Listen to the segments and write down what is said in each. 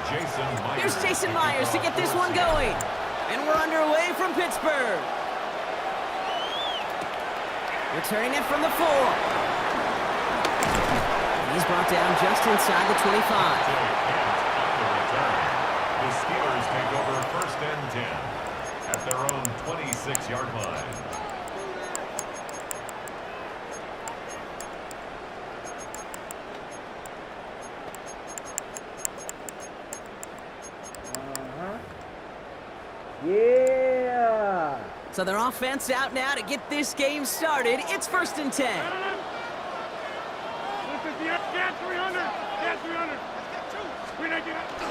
Here's Jason Myers to get this one going. And we're underway from Pittsburgh. Returning it from the 4. He's brought down just inside the 25. The Steelers take over 1st and 10 at their own 26-yard line. Yeah. So their offense out now to get this game started. It's 1st and 10.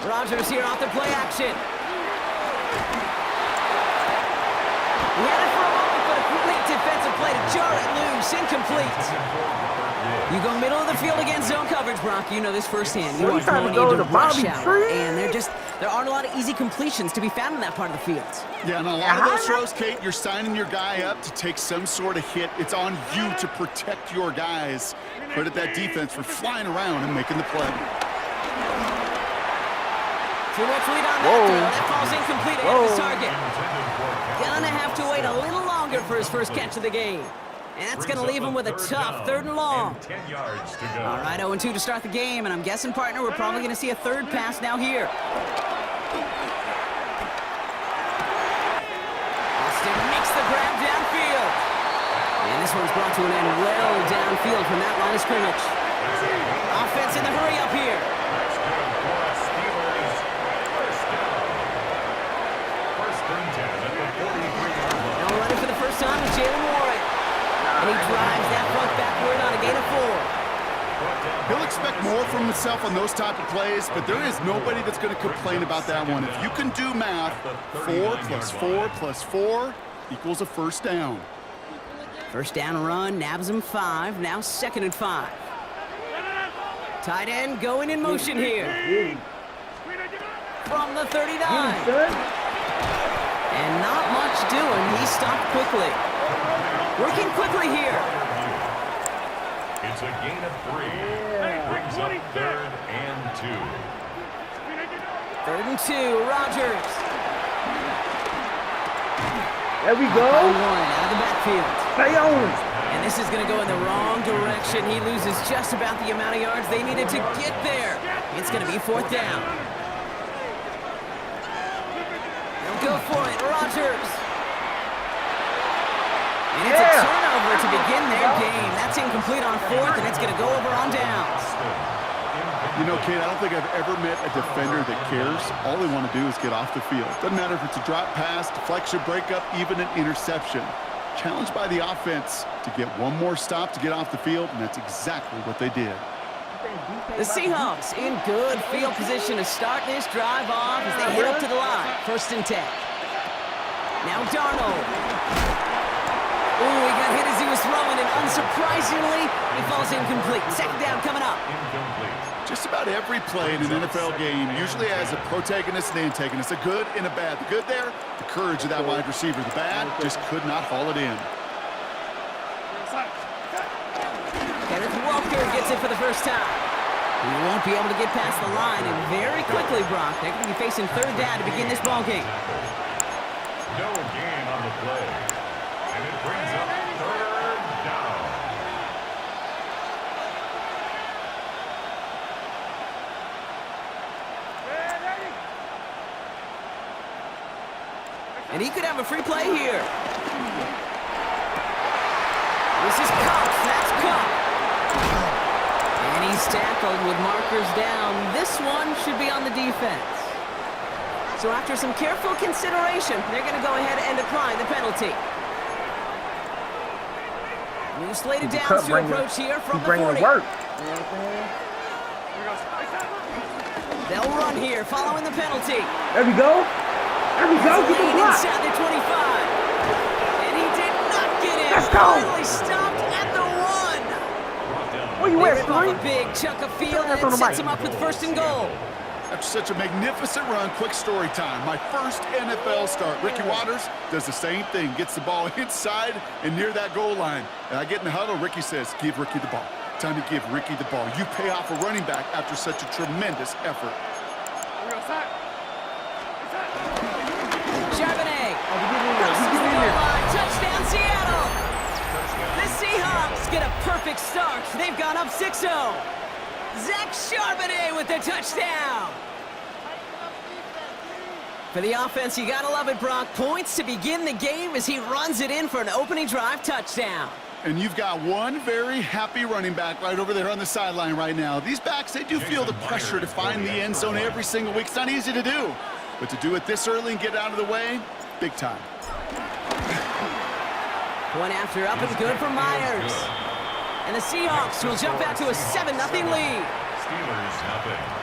Rodgers here off the play action. He had it for a moment, but a great defensive play to jar it loose. Incomplete. You go middle of the field against zone coverage, Brock. You know this firsthand. You are going into rush hour, and there aren't a lot of easy completions to be found in that part of the field. Yeah, and a lot of those throws, Kate, you're signing your guy up to take some sort of hit. It's on you to protect your guys. Credit that defense for flying around and making the play. Too much lead on that throw. That falls incomplete ahead of his target. Gonna have to wait a little longer for his first catch of the game. And that's going to leave him with a tough 3rd and long. 10 yards to go. All right, 0-2 to start the game, and I'm guessing, partner, we're probably going to see a 3rd pass now here. Austin makes the grab downfield. And this one's brought to an end well downfield from that line of scrimmage. Offense in the hurry up here. That's good for a Steelers first down. 1st and 10 at the 43-yard line. Now running for the first time is Jalen Warren. And he drives that front backward on a gain of 4. He'll expect more from himself on those type of plays, but there is nobody that's going to complain about that one. If you can do math, 4 plus 4 plus 4 equals a first down. First down run, nabs him 5. Now 2nd and 5. Tight end going in motion here. From the 39. And not much doing. He stopped quickly. Working quickly here. It's a gain of 3. Brings up 3rd and 2. 3rd and 2, Rodgers. There we go. One out of the backfield. Stay on. And this is going to go in the wrong direction. He loses just about the amount of yards they needed to get there. It's going to be 4th down. They'll go for it, Rodgers. And it's a turnover to begin their game. That's incomplete on 4th, and it's going to go over on downs. You know, Kate, I don't think I've ever met a defender that cares. All they want to do is get off the field. Doesn't matter if it's a drop pass, deflection, breakup, even an interception. Challenged by the offense to get one more stop to get off the field, and that's exactly what they did. The Seahawks in good field position to start this drive off as they head up to the line. 1st and 10. Now Darnold. Ooh, he got hit as he was throwing, and unsurprisingly, he falls incomplete. 2nd down coming up. Just about every play in an NFL game usually has a protagonist and antagonist, a good and a bad. The good there, the courage of that wide receiver. The bad, just could not haul it in. Kenneth Walker gets it for the first time. He won't be able to get past the line, and very quickly, Brock, they're going to be facing 3rd down to begin this ballgame. No gain on the play. And it brings up 3rd down. And he could have a free play here. This is Cup. That's Cup. And he's tackled with markers down. This one should be on the defense. So after some careful consideration, they're going to go ahead and decline the penalty. New slated downs to approach here from the 40. They'll run here following the penalty. There we go. There we go. Get the block. Inside the 25. And he did not get in. Let's go. Finally stopped at the 1. Where you They at, rip off Story? a big chunk of field, and it sets him up with 1st and goal. After such a magnificent run, quick story time. My first NFL start. Ricky Watters does the same thing. Gets the ball inside and near that goal line. And I get in the huddle. Ricky says, give Ricky the ball. Time to give Ricky the ball. You pay off a running back after such a tremendous effort. Charbonnet crosses the goal line. Touchdown, Seattle. The Seahawks get a perfect start. They've gone up 6-0. Zach Charbonnet with the touchdown. For the offense, you gotta love it, Brock. Points to begin the game as he runs it in for an opening drive touchdown. And you've got one very happy running back right over there on the sideline right now. These backs, they do feel the pressure to find the end zone every single week. It's not easy to do. But to do it this early and get out of the way, big time. Point after up and good for Myers. And the Seahawks will jump out to a 7-0 lead. Steelers nothing.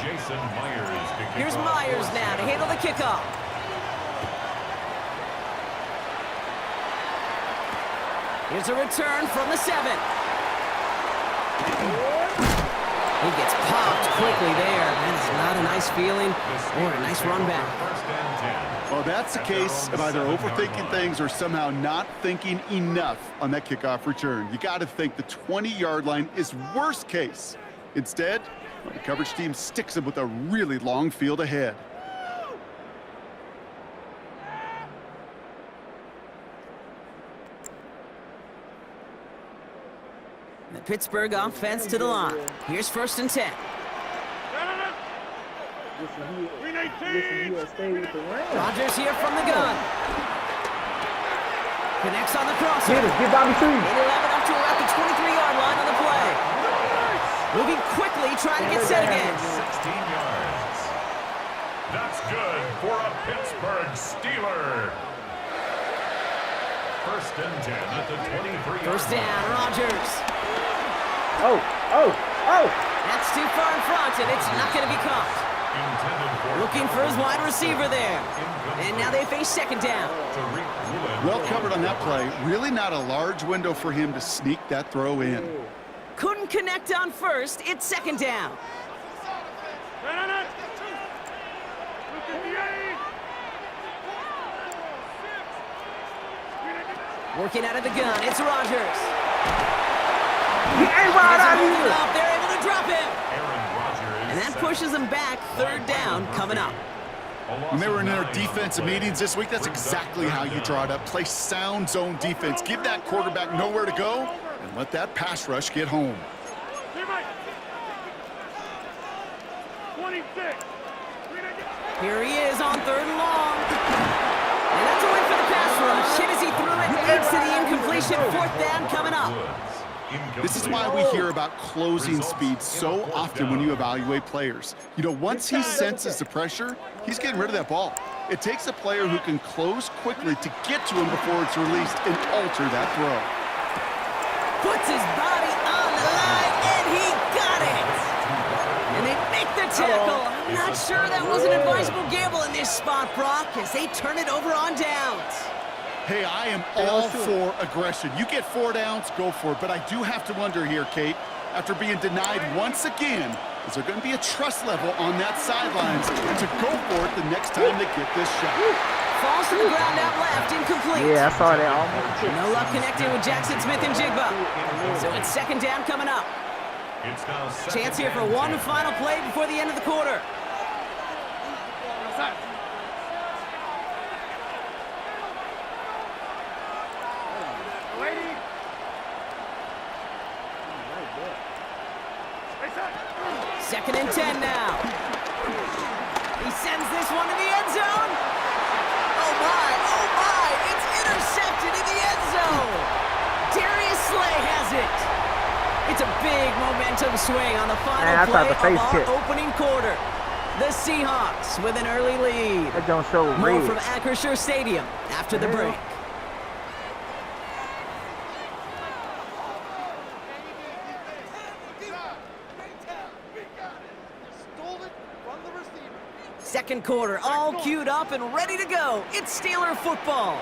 Jason Myers to kick Here's off Myers fourth now to down. handle the kickoff. Here's a return from the 7. He gets popped quickly there. That is not a nice feeling or a nice run back. First and 10. Well, that's the case of either overthinking things or somehow not thinking enough on that kickoff return. You got to think the 20-yard line is worst case. Instead, the coverage team sticks him with a really long field ahead. The Pittsburgh offense to the line. Here's 1st and 10. Listen, you stay with the Rams. Rodgers here from the gun. Connects on the crosser. Get Bobby 3. 8-11 up to around the 23-yard line on the play. Moving quickly, trying to get set again. 16 yards. That's good for a Pittsburgh Steeler. First and 10 at the 23-yard First down, Rodgers. Oh. That's too far in front, and it's not going to be caught. Looking for his wide receiver there. And now they face 2nd down. Well covered on that play. Really not a large window for him to sneak that throw in. Couldn't connect on 1st. It's 2nd down. Working out of the gun. It's Rodgers. They're able to drop him. And that pushes them back. 3rd down coming up. When they were in their defensive meetings this week, that's exactly how you draw it up. Play sound zone defense. Give that quarterback nowhere to go and let that pass rush get home. 26. Here he is on 3rd and long. And that's a win for the pass rush. Hit as he threw it. Leads to the incompletion. 4th down coming up. This is why we hear about closing speed so often when you evaluate players. You know, once he senses the pressure, he's getting rid of that ball. It takes a player who can close quickly to get to him before it's released and alter that throw. Puts his body on the line, and he got it. And they make the tackle. I'm not sure that was an advisable gamble in this spot, Brock, as they turn it over on downs. Hey, I am all for aggression. You get 4 downs, go for it. But I do have to wonder here, Kate, after being denied once again, is there going to be a trust level on that sidelines to go for it the next time they get this shot? Falls to the ground out left, incomplete. Yeah, I saw that almost. No luck connecting with Jackson Smith and Jigba. So it's 2nd down coming up. Chance here for one final play before the end of the quarter. Second and 10 now. He sends this one to the end zone. Oh my, it's intercepted in the end zone. Darius Slay has it. It's a big momentum swing on the final play of our opening quarter. The Seahawks with an early lead. That don't show More red. from Acrisure Stadium after the break. Second quarter, all queued up and ready to go. It's Steeler football.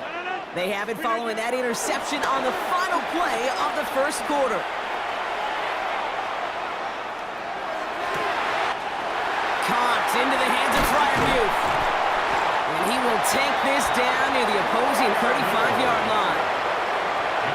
They have it following that interception on the final play of the first quarter. tank this down near the opposing 35-yard line.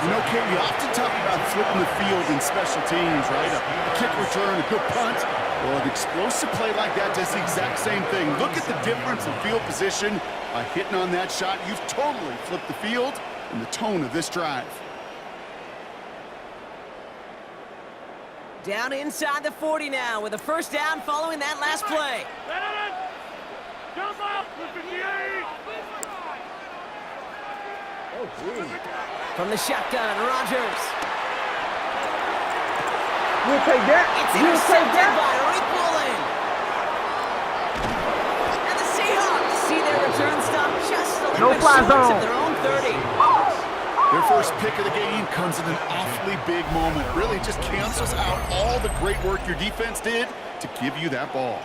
You know, Kate, we often talk about flipping the field in special teams, right? A kick return, a good punt. Well, an explosive play like that does the exact same thing. Look at the difference in field position. By hitting on that shot, you've totally flipped the field and the tone of this drive. Down inside the 40 now with a first down following that last play. Oh, geez. From the shotgun, Rodgers. You'll take that. It's You'll take intercepted that. by Rick Woolen. And the Seahawks see their return stop just a little bit fly short zone. of their own 30. Their first pick of the game comes at an awfully big moment. Really just cancels out all the great work your defense did to give you that ball.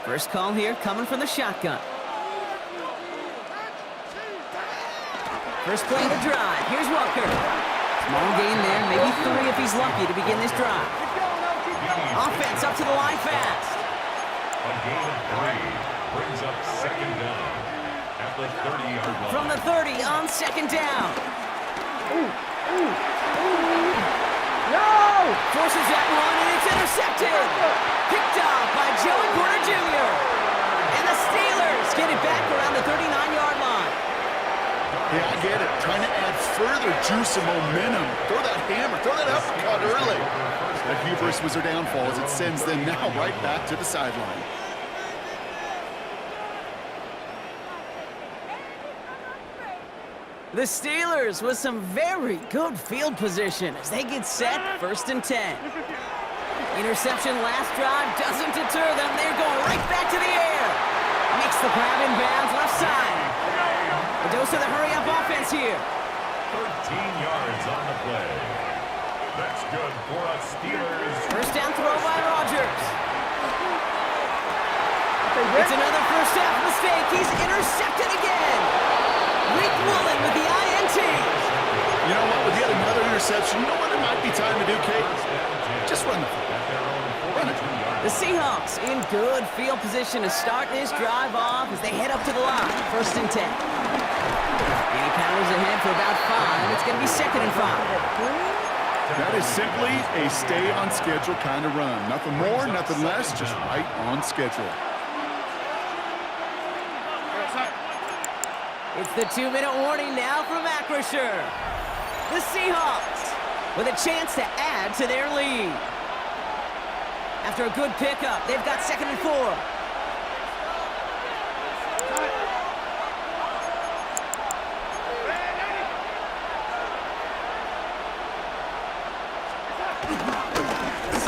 First call here coming from the shotgun. First play of the drive. Here's Walker. Small gain there, maybe 3 if he's lucky to begin this drive. Offense up to the line fast. A gain of 3 brings up second down at the 30-yard line. From the 30 on second down. No! Forces that run and it's intercepted. Picked off by Joey Porter Jr. And the Steelers get it back around the 39-yard line. Yeah, I get it. Trying to add further juice and momentum. Throw that hammer, throw that uppercut early. That hubris was their downfall as it sends them now right back to the sideline. The Steelers with some very good field position as they get set, 1st and 10. Interception last drive doesn't deter them. They're going right back to the air. Makes the grab in bounds left side. A dose of the hurry-up offense here. 13 yards on the play. That's good for a Steelers. First down throw by Rodgers. It's another first half mistake. He's intercepted again. Rick Woolen with the INT. You know what? With yet another interception, you know what it might be time to do, Kate? Just run the football. Run it. The Seahawks in good field position to start this drive off as they head up to the line. 1st and 10. And he powers ahead for about 5. It's going to be 2nd and 5. That is simply a stay-on-schedule kind of run. Nothing more, nothing less, just right on schedule. It's the 2-minute warning now from Acrisure. The Seahawks with a chance to add to their lead. After a good pickup, they've got 2nd and 4.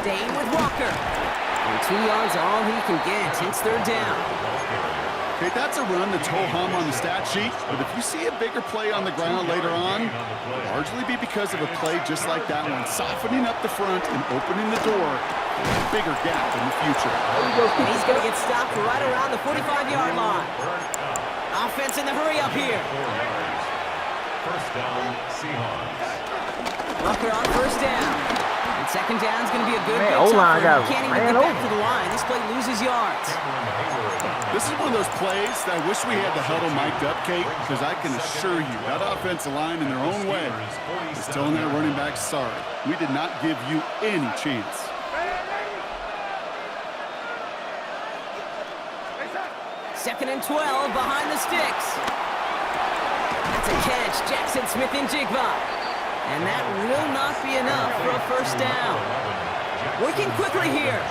Staying with Walker. And 2 yards all he can get. It's 3rd down. Okay, that's a run that's ho-hum on the stat sheet, but if you see a bigger play on the ground later on, it'll largely be because of a play just like that one, softening up the front and opening the door for a bigger gap in the future. And he's going to get stopped right around the 45-yard line. Offense in the hurry-up here. First down, Seahawks. Walker on first down. And 2nd down is going to be a good Man, bit O-line tougher. got He can't even ran get back over. to the line. This play loses yards. This is one of those plays that I wish we had the huddle mic'd up, Kate, because I can assure you that offensive line in their own way is telling their running back, sorry, we did not give you any chance. Second and 12 behind the sticks. That's a catch. Jackson Smith-Njigba. And that will not be enough for a first down. Working quickly here.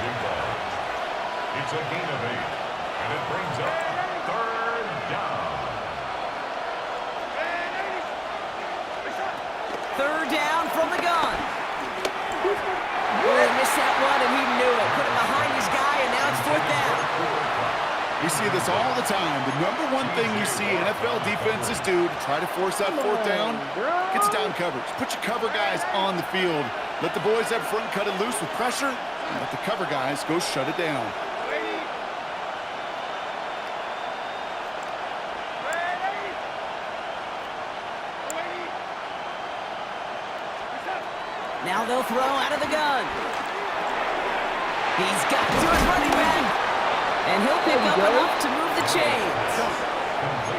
It's a gain of 8, and it brings up 3rd down. 3rd down from the gun. Oh, he missed that one, and he knew it. Put it behind his guy, and now it's 4th down. We see this all the time. The number one thing you see NFL defenses do to try to force that 4th down, gets down coverage. Put your cover guys on the field. Let the boys up front cut it loose with pressure, and let the cover guys go shut it down. Now they'll throw out of the gun. He's got to his running back. And he'll pick up enough to move the chains.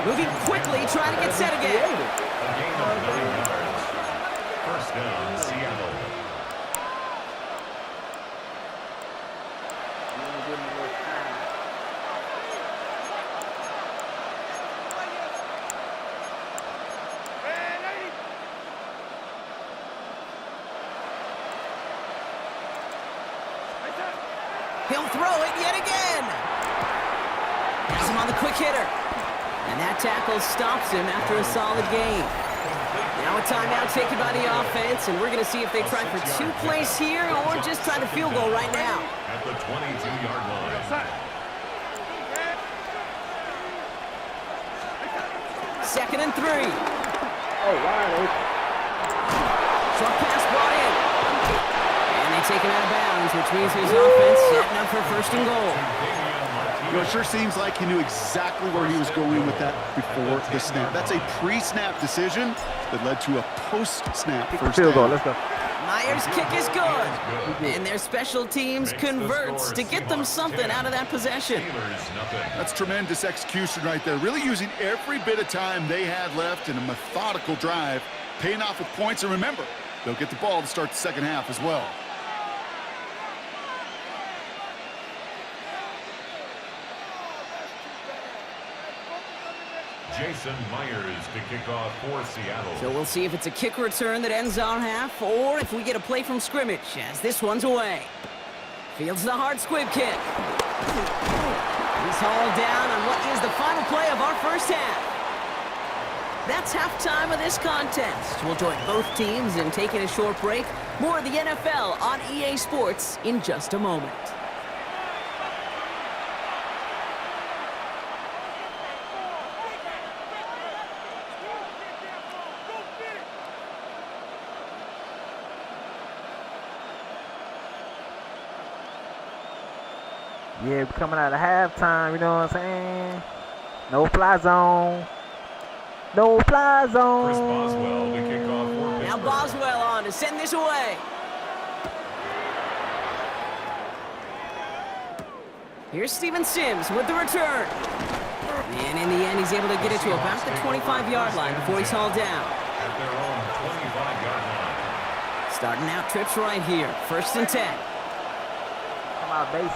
Moving quickly, trying to get set again. A gain of 9 yards. First down, Seattle. He'll throw it yet again. Has him on the quick hitter. And that tackle stops him after a solid gain. Now a timeout taken by the offense, and we're going to see if they try for 2 plays here or just try the field goal right now. At the 22-yard line. Second and 3. Oh, wide open. Short pass brought in. And they take him out of bounds, which means his offense setting up for first and goal. You know, it sure seems like he knew exactly where he was going with that before the snap. That's a pre-snap decision that led to a post-snap first Field goal, down. let's go. Myers' kick is good. And their special teams converts to get them something out of that possession. Steelers, nothing. That's tremendous execution right there. Really using every bit of time they had left in a methodical drive, paying off with points. And remember, they'll get the ball to start the second half as well. Jason Myers to kick off for Seattle. So we'll see if it's a kick return that ends our half or if we get a play from scrimmage as this one's away. Fields the hard squib kick. He's hauled down on what is the final play of our first half. That's halftime of this contest. We'll join both teams in taking a short break. More of the NFL on EA Sports in just a moment. Yeah, we're coming out of halftime, you know what I'm saying? No fly zone. No fly Chris zone. Boswell to kick off for Now Pittsburgh. Boswell on to send this away. Here's Steven Sims with the return. And in the end, he's able to get it to about the 25-yard line before he's hauled down. At their own 25-yard line. Starting out trips right here. First and 10. Come out, base.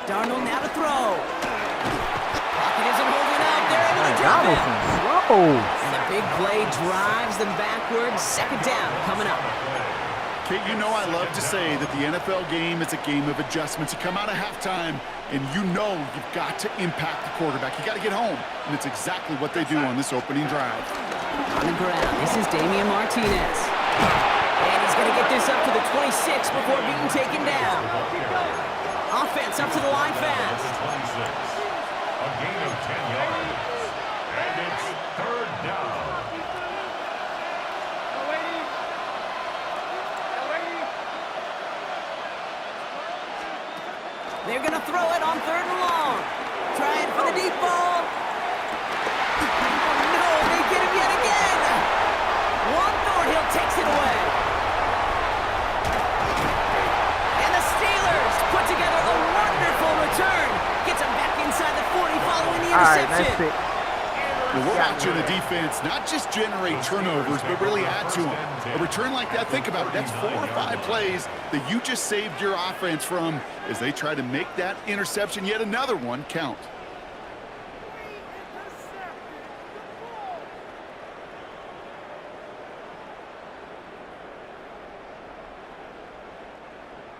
Darnold now to throw. Pocket isn't holding up. They're able to drop it. Donaldson, slow. And the big play drives them backwards. Second down coming up. Kate, you know I love to say that the NFL game is a game of adjustments. You come out of halftime, and you know you've got to impact the quarterback. You got to get home, and it's exactly what they do on this opening drive. On the ground, this is Damian Martinez. And he's going to get this up to the 26 before being taken down. Offense up to the line fast. 26. A gain of 10 yards. And it's third down. They're going to throw it on third and long. Trying for the deep ball. No, they get him yet again. One Thornhill takes it away. And the Steelers put together a wonderful return. Gets him back inside the 40 following the All right, interception. nice pick. Well, we're watching the defense not just generate turnovers, but really add to them. A return like that, think about it, that's 4 or 5 plays that you just saved your offense from as they try to make that interception, yet another one, count.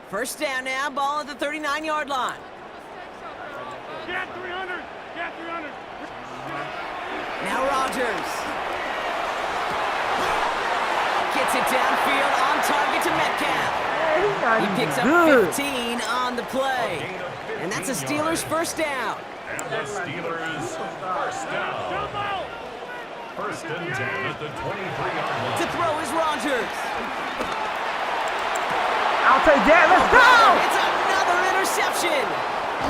First down now, ball at the 39-yard line. Get 300! Get 300! Now Rodgers. Gets it downfield on target to Metcalf. Yeah, he's not He even picks up good. 15 on the play. And that's a Steelers first down. And the Steelers first down. First and 10 at the 23-yard line. To throw is Rodgers. I'll take that. Let's go. It's another interception.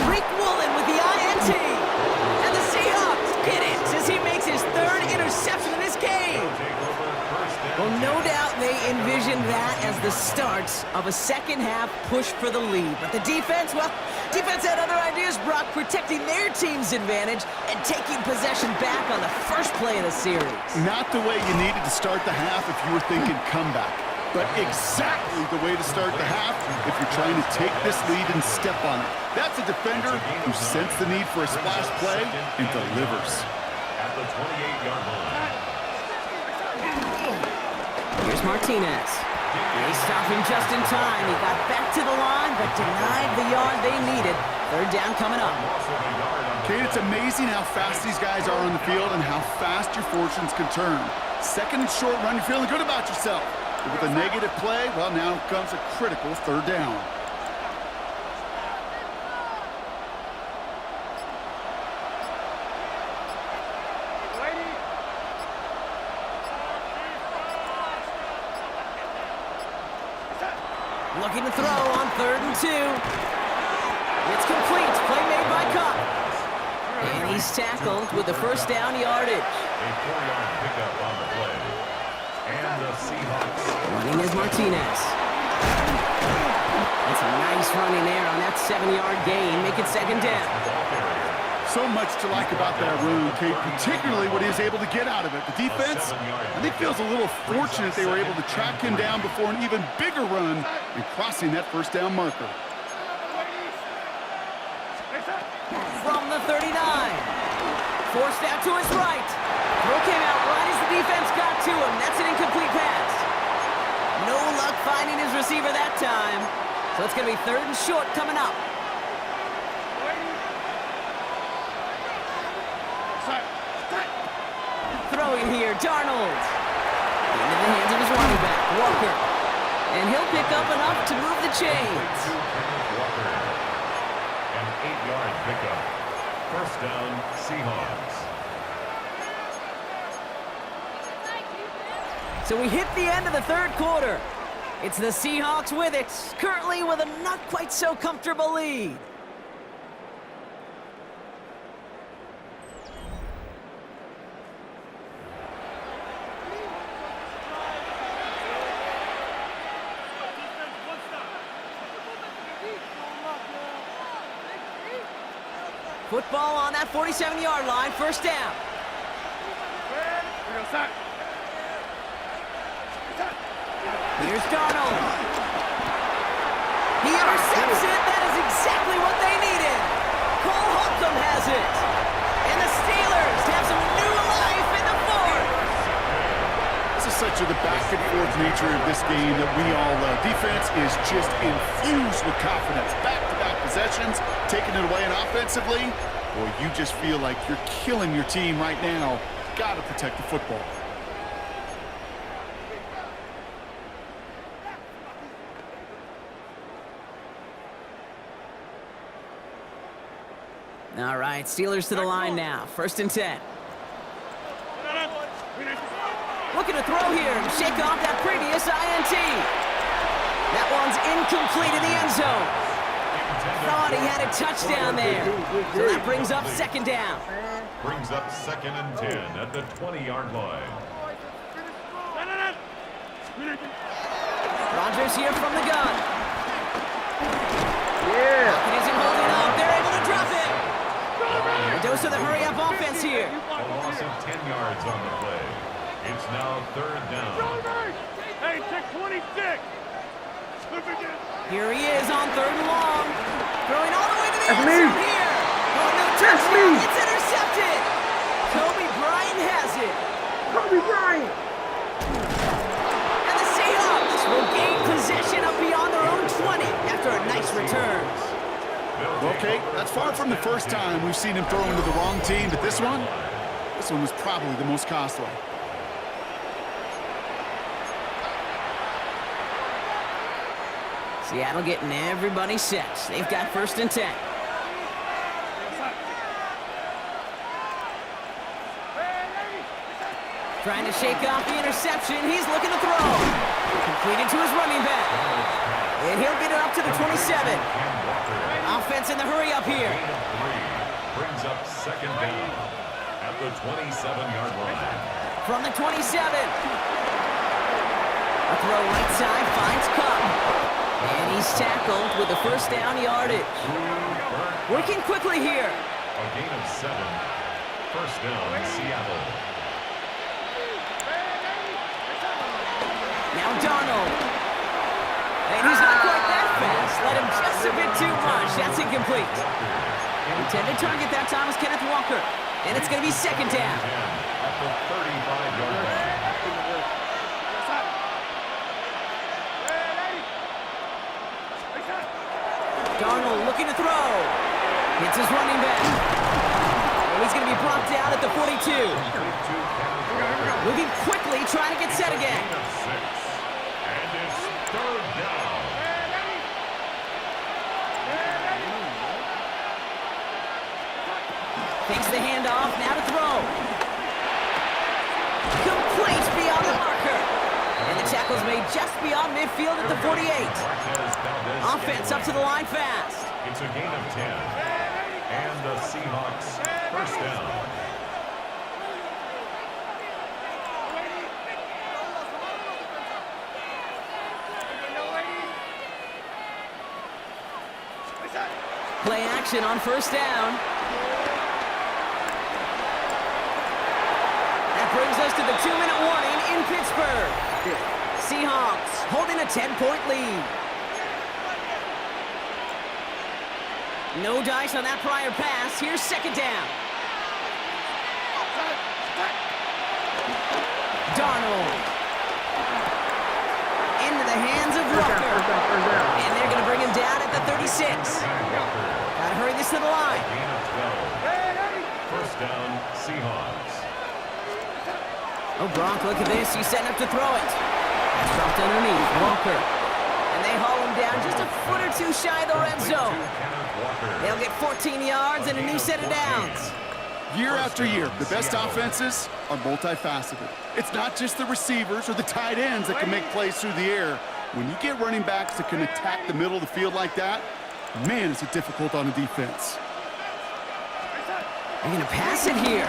Rick Woolen with the INT. And the Seahawks get it as he makes his third interception in this game. Well, no doubt they envisioned that as the start of a second-half push for the lead. But the defense, well, defense had other ideas, Brock, protecting their team's advantage and taking possession back on the first play of the series. Not the way you needed to start the half if you were thinking comeback, but exactly the way to start the half if you're trying to take this lead and step on it. That's a defender who sensed the need for a splash play and delivers. At the 28-yard line. Here's Martinez. They stop him just in time. He got back to the line, but denied the yard they needed. Third down coming up. Kate, it's amazing how fast these guys are on the field and how fast your fortunes can turn. Second and short run, you're feeling good about yourself. But with a negative play, well, now comes a critical third down. Looking to throw on 3rd and 2. It's complete. Play made by Cup. And he's tackled with the first down yardage. A 4-yard pickup on the play. And the Seahawks. Running is Martinez. That's a nice running there on that 7-yard gain. Make it second down. So much to like about that run, Kate, particularly what he was able to get out of it. The defense, I think, feels a little fortunate they were able to track him down before an even bigger run and crossing that first down marker. From the 39. Forced out to his right. Throw came out right as the defense got to him. That's an incomplete pass. No luck finding his receiver that time. So it's going to be 3rd and short coming up. Throwing here, Darnold. Into the hands of his running back, Walker. And he'll pick up enough to move the chains. Walker. An 8-yard pickup. First down, Seahawks. So we hit the end of the 3rd quarter. It's the Seahawks with it, currently with a not quite so comfortable lead. Football on that 47-yard line, first down. Here's Darnold. He intercepts it. That is exactly what they needed. Cole Holcomb has it. And the Steelers have some new life in the 4th. This is such the back and forth nature of this game that we all love. Defense is just infused with confidence. Back-to-back possessions, taking it away, and offensively, boy, you just feel like you're killing your team right now. Got to protect the football. All right, Steelers to the line now. 1st and 10. Looking to throw here. Shake off that previous INT. That one's incomplete in the end zone. Thought he had a touchdown there. So that brings up 2nd down. Brings up 2nd and 10 at the 20-yard line. Rodgers here from the gun. Yeah. It isn't holding up. They're able to drop it. A dose of the hurry-up offense here. A loss of 10 yards on the play. It's now 3rd down. Hey, check 26. Here he is on 3rd and long. Throwing all the way to the end me. zone here. Oh, no That's touchdown. me. It's intercepted. Kobe Bryant has it. Kobe Bryant. And the Seahawks will gain possession up beyond their own 20 after a nice return. Okay, that's far from the first time we've seen him throw into the wrong team, but this one was probably the most costly. Seattle getting everybody set. They've got 1st and 10. Trying to shake off the interception. He's looking to throw. Completed to his running back. And he'll get it up to the 27. Offense in the hurry up here. Brings up 2nd down at the 27-yard line. From the 27. A throw right side finds Cup. And he's tackled with the first down yardage. Working quickly here. A gain of 7. First down, Seattle. Now Darnold. And he's not quite that fast. Let him just a bit too much. That's incomplete. Intended target that time was Kenneth Walker. And it's going to be second down. At the 35-yard line. Darnold looking to throw. Hits his running back. Oh, he's going to be brought down at the 42. Moving quickly, trying to get set again. Gain of 6. And it's third down. Takes the handoff, now to throw. Complete beyond the marker. And the tackle's made just beyond midfield at the 48. Offense up to the line fast. It's a gain of 10. And the Seahawks first down. Play action on first down. That brings us to the 2-minute warning in Pittsburgh. Seahawks holding a 10-point lead. No dice on that prior pass. Here's second down. Darnold. Into the hands of Walker. And they're going to bring him down at the 36. Gotta hurry this to the line. Gain of 12. First down, Seahawks. Oh, Gronk, look at this. He's setting up to throw it. That's dropped underneath. Walker. And they haul him down just a foot or two shy of the red zone. They'll get 14 yards and a new set of downs. Year after year, the best offenses are multifaceted. It's not just the receivers or the tight ends that can make plays through the air. When you get running backs that can attack the middle of the field like that, man, is it difficult on the defense. They're going to pass it here.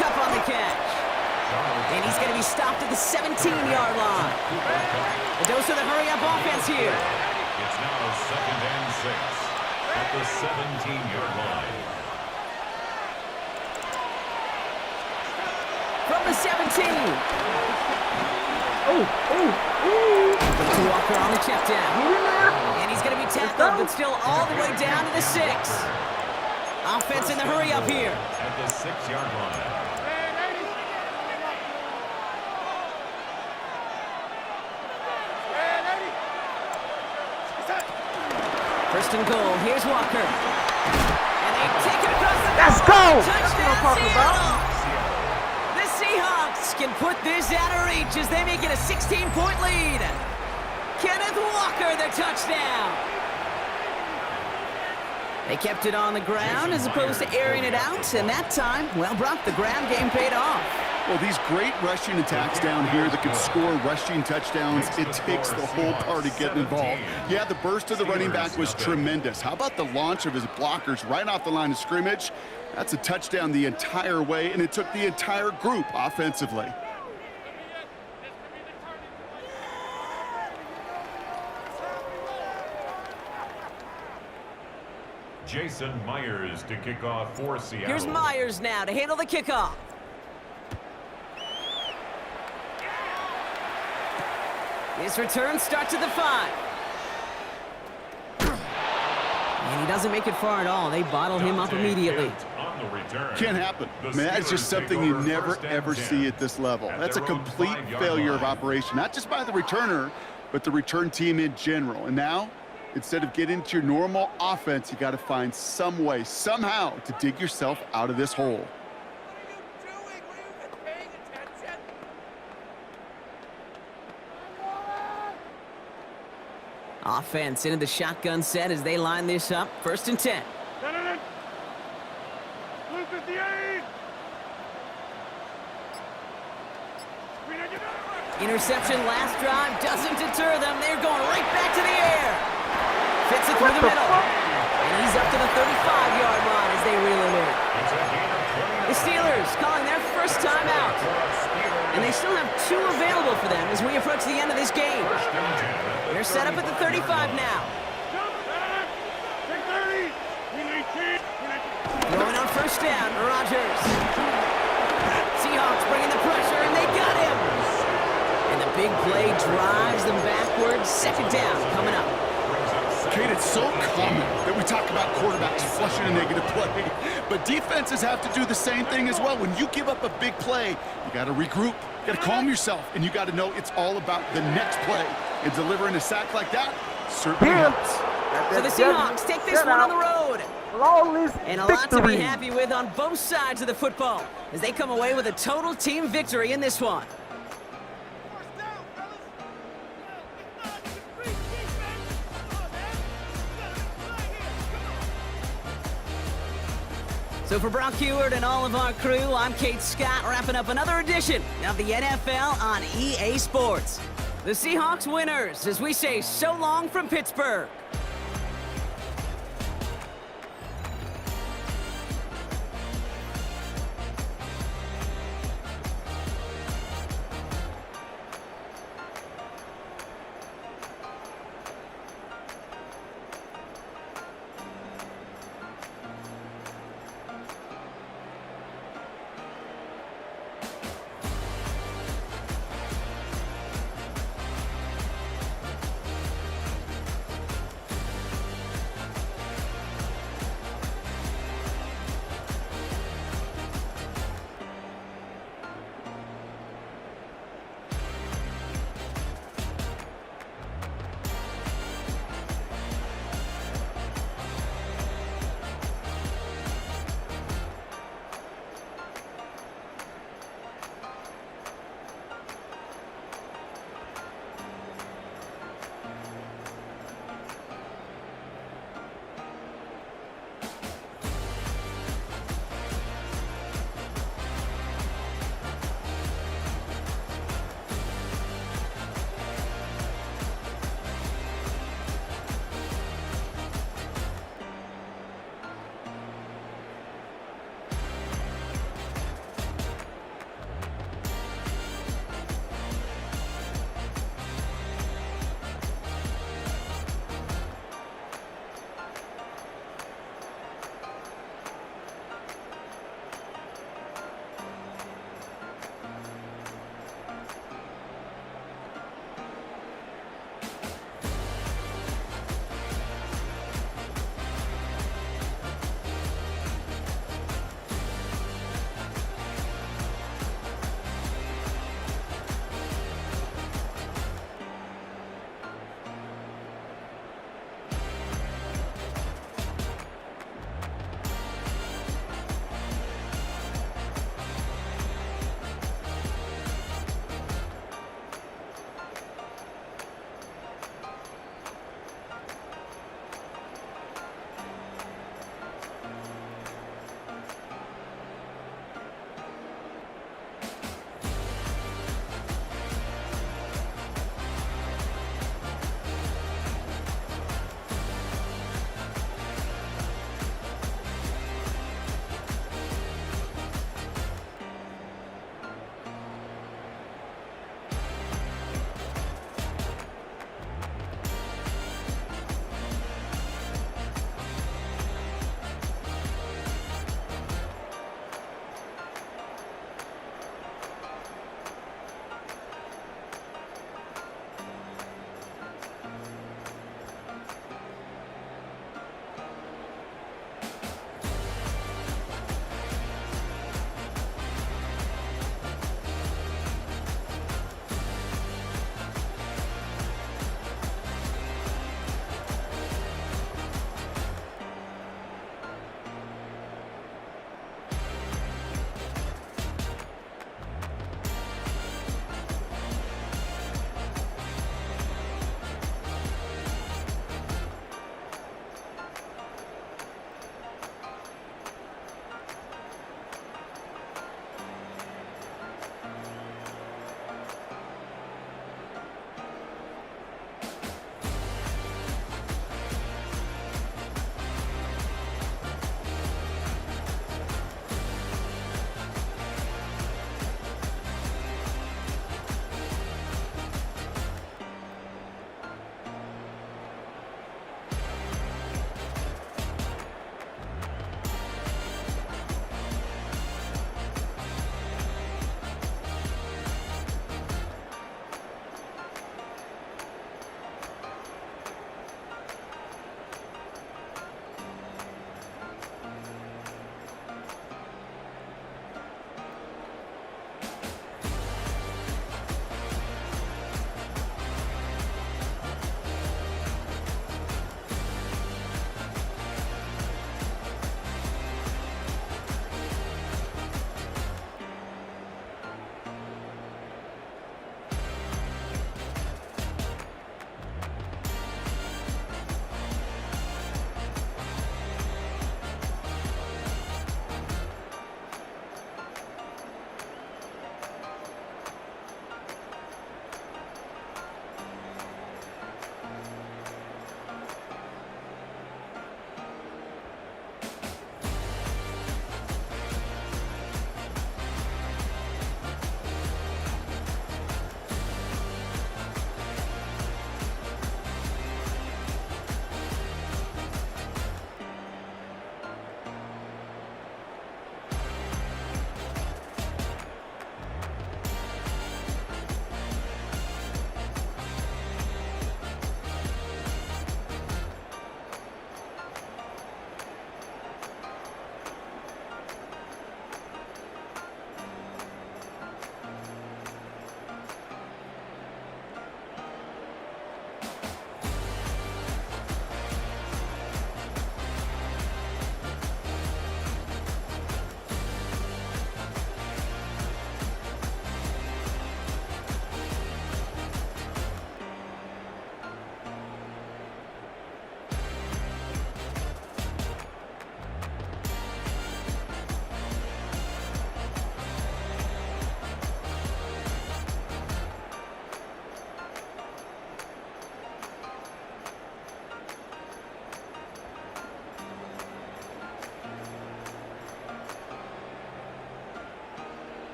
Cup on the catch. And he's going to be stopped at the 17-yard line. A dose of the hurry-up offense here. It's now second and 6 at the 17-yard line. From the 17. Walker on the check down. And he's going to be tackled, but still all the way down to the 6. Offense in the hurry up here. At the 6-yard line. First and goal. Here's Walker. And they take it across the Let's goal. go. Touchdown, Seattle. The Seahawks can put this out of reach as they make it a 16-point lead. Kenneth Walker, the touchdown. They kept it on the ground as opposed to airing it out, and that time, well, Brock, the ground game paid off. Well, these great rushing attacks down here that can score rushing touchdowns, it takes the whole party getting involved. Yeah, the burst of the running back was tremendous. How about the launch of his blockers right off the line of scrimmage? That's a touchdown the entire way, and it took the entire group offensively. Jason Myers to kick off for Seattle. Here's Myers now to handle the kickoff. His return starts at the 5. And he doesn't make it far at all. They bottle him up immediately. On the return. Can't happen. I mean, that's just something you never, ever see at this level. That's a complete failure of operation, not just by the returner, but the return team in general. And now, instead of getting to your normal offense, you got to find some way, somehow, to dig yourself out of this hole. Offense into the shotgun set as they line this up. First and 10. Blue 58. Interception last drive doesn't deter them. They're going right back to the air. Fits it through the middle. And he's up to the 35-yard line as they reel him in. The Steelers calling their first time out. And they still have 2 available for them as we approach the end of this game. First and 10. They're set up at the 35 now. Take 30. We need 10. Throwing on first down, Rodgers. Seahawks bringing the pressure, and they got him. And the big play drives them backwards. Second down coming up. Kate, it's so common that we talk about quarterbacks flushing a negative play, but defenses have to do the same thing as well. When you give up a big play, you got to regroup, you got to calm yourself, and you got to know it's all about the next play. And delivering a sack like that certainly helps. So the Seahawks take this one on the road. Flawless And a lot to be victory. happy with on both sides of the football as they come away with a total team victory in this one. So for Brock Heward and all of our crew, I'm Kate Scott, wrapping up another edition of the NFL on EA Sports. The Seahawks winners as we say so long from Pittsburgh.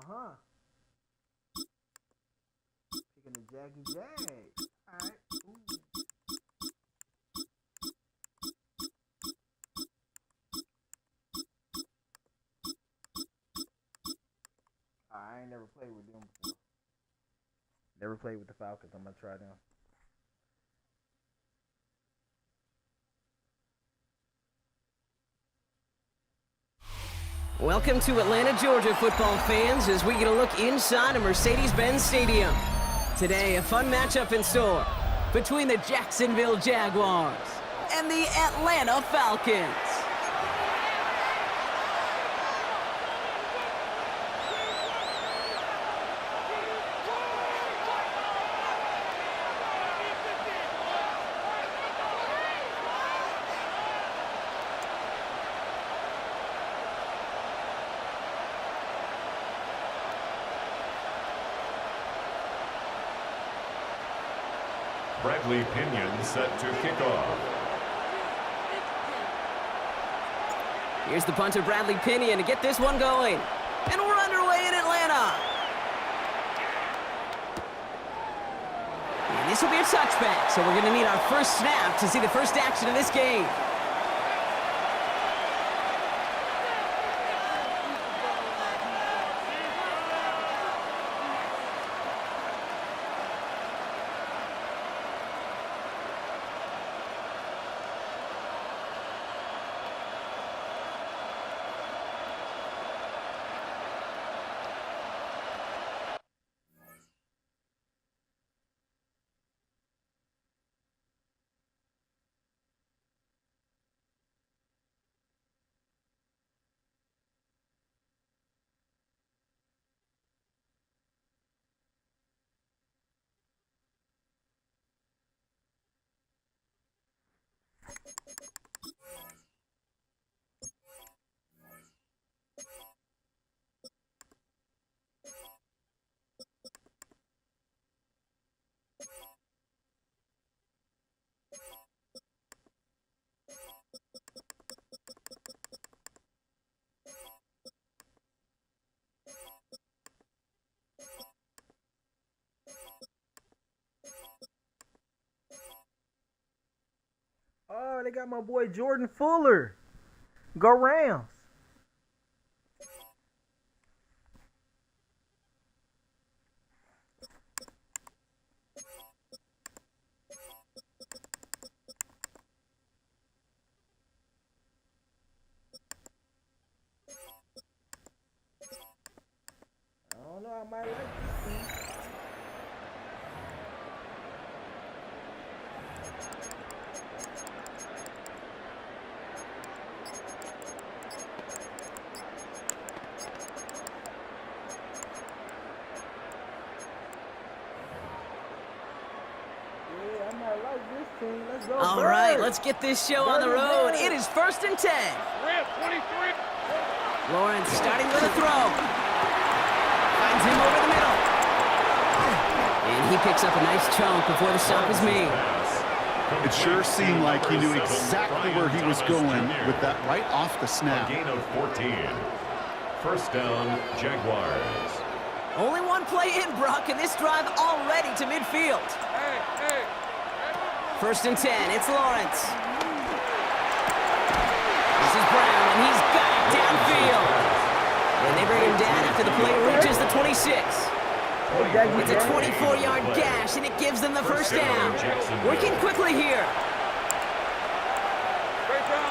Uh-huh. Picking the Jaggy Jag. Alright. I ain't never played with them before. Never played with the Falcons. I'm gonna try them. Welcome to Atlanta, Georgia, football fans, as we get a look inside a Mercedes-Benz Stadium. Today, a fun matchup in store between the Jacksonville Jaguars and the Atlanta Falcons. Bradley Pinion set to kick off. Here's the punter, Bradley Pinion, to get this one going. And we're underway in Atlanta. And this will be a touchback, so we're going to need our first snap to see the first action of this game. Oh, they got my boy Jordan Fuller. Go Rams. I don't know, I might like this team. Let's go. All right, let's get this show on the road. It is 1st and 10. Rip, 23. Lawrence starting with a throw. Finds him over the middle. And he picks up a nice chunk before the stop is made. It sure seemed like he knew exactly where he was going with that right off the snap. A gain of 14. First down, Jaguars. Only one play in, Brock, and this drive already to midfield. Hey. 1st and 10, it's Lawrence. This is Brown, and he's got it downfield. And they bring him down after the play reaches the 26. It's a 24-yard gash, and it gives them the first down. Working quickly here. Great job.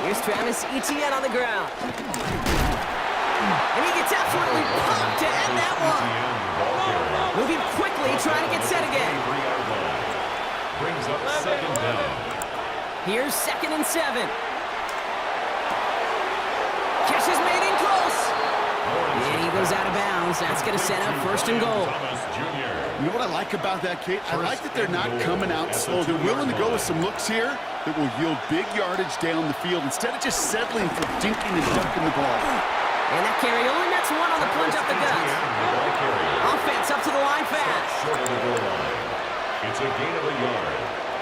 Here's Travis Etienne on the ground. And he gets absolutely pumped to end that one. Moving quickly, trying to get set again. Brings up 2nd down. Here's 2nd and 7. Catch is made in close. And he goes out of bounds. That's going to set up 1st and goal. You know what I like about that, Kate? I like that they're not coming out slow. They're willing to go with some looks here that will yield big yardage down the field instead of just settling for dinking and dunking the ball. And that carry only nets one on the plunge up the gut. Offense up to the line fast. Short of the goal line. It's a gain of a yard.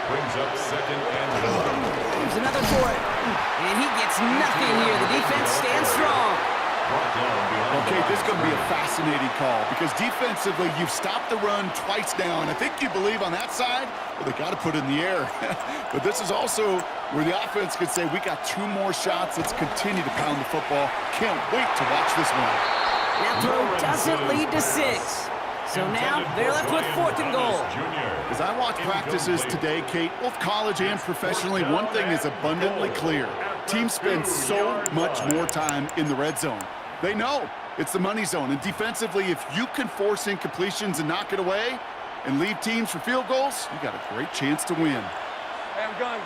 Brings up second and 1. Here's another for it. And he gets nothing here. The defense stands strong. Brought down behind Okay, the this is going to be a line. fascinating call because defensively, you've stopped the run twice now, and I think you believe on that side, well, they got to put it in the air. But this is also where the offense could say, we got 2 more shots. Let's continue to pound the football. Can't wait to watch this one. That throw doesn't lead to 6. So now they're left with 4th and goal. As I watch practices today, Kate, both college and professionally, one thing is abundantly clear. Teams spend so much more time in the red zone. They know it's the money zone. And defensively, if you can force incompletions and knock it away and leave teams for field goals, you got a great chance to win. Hey, gun.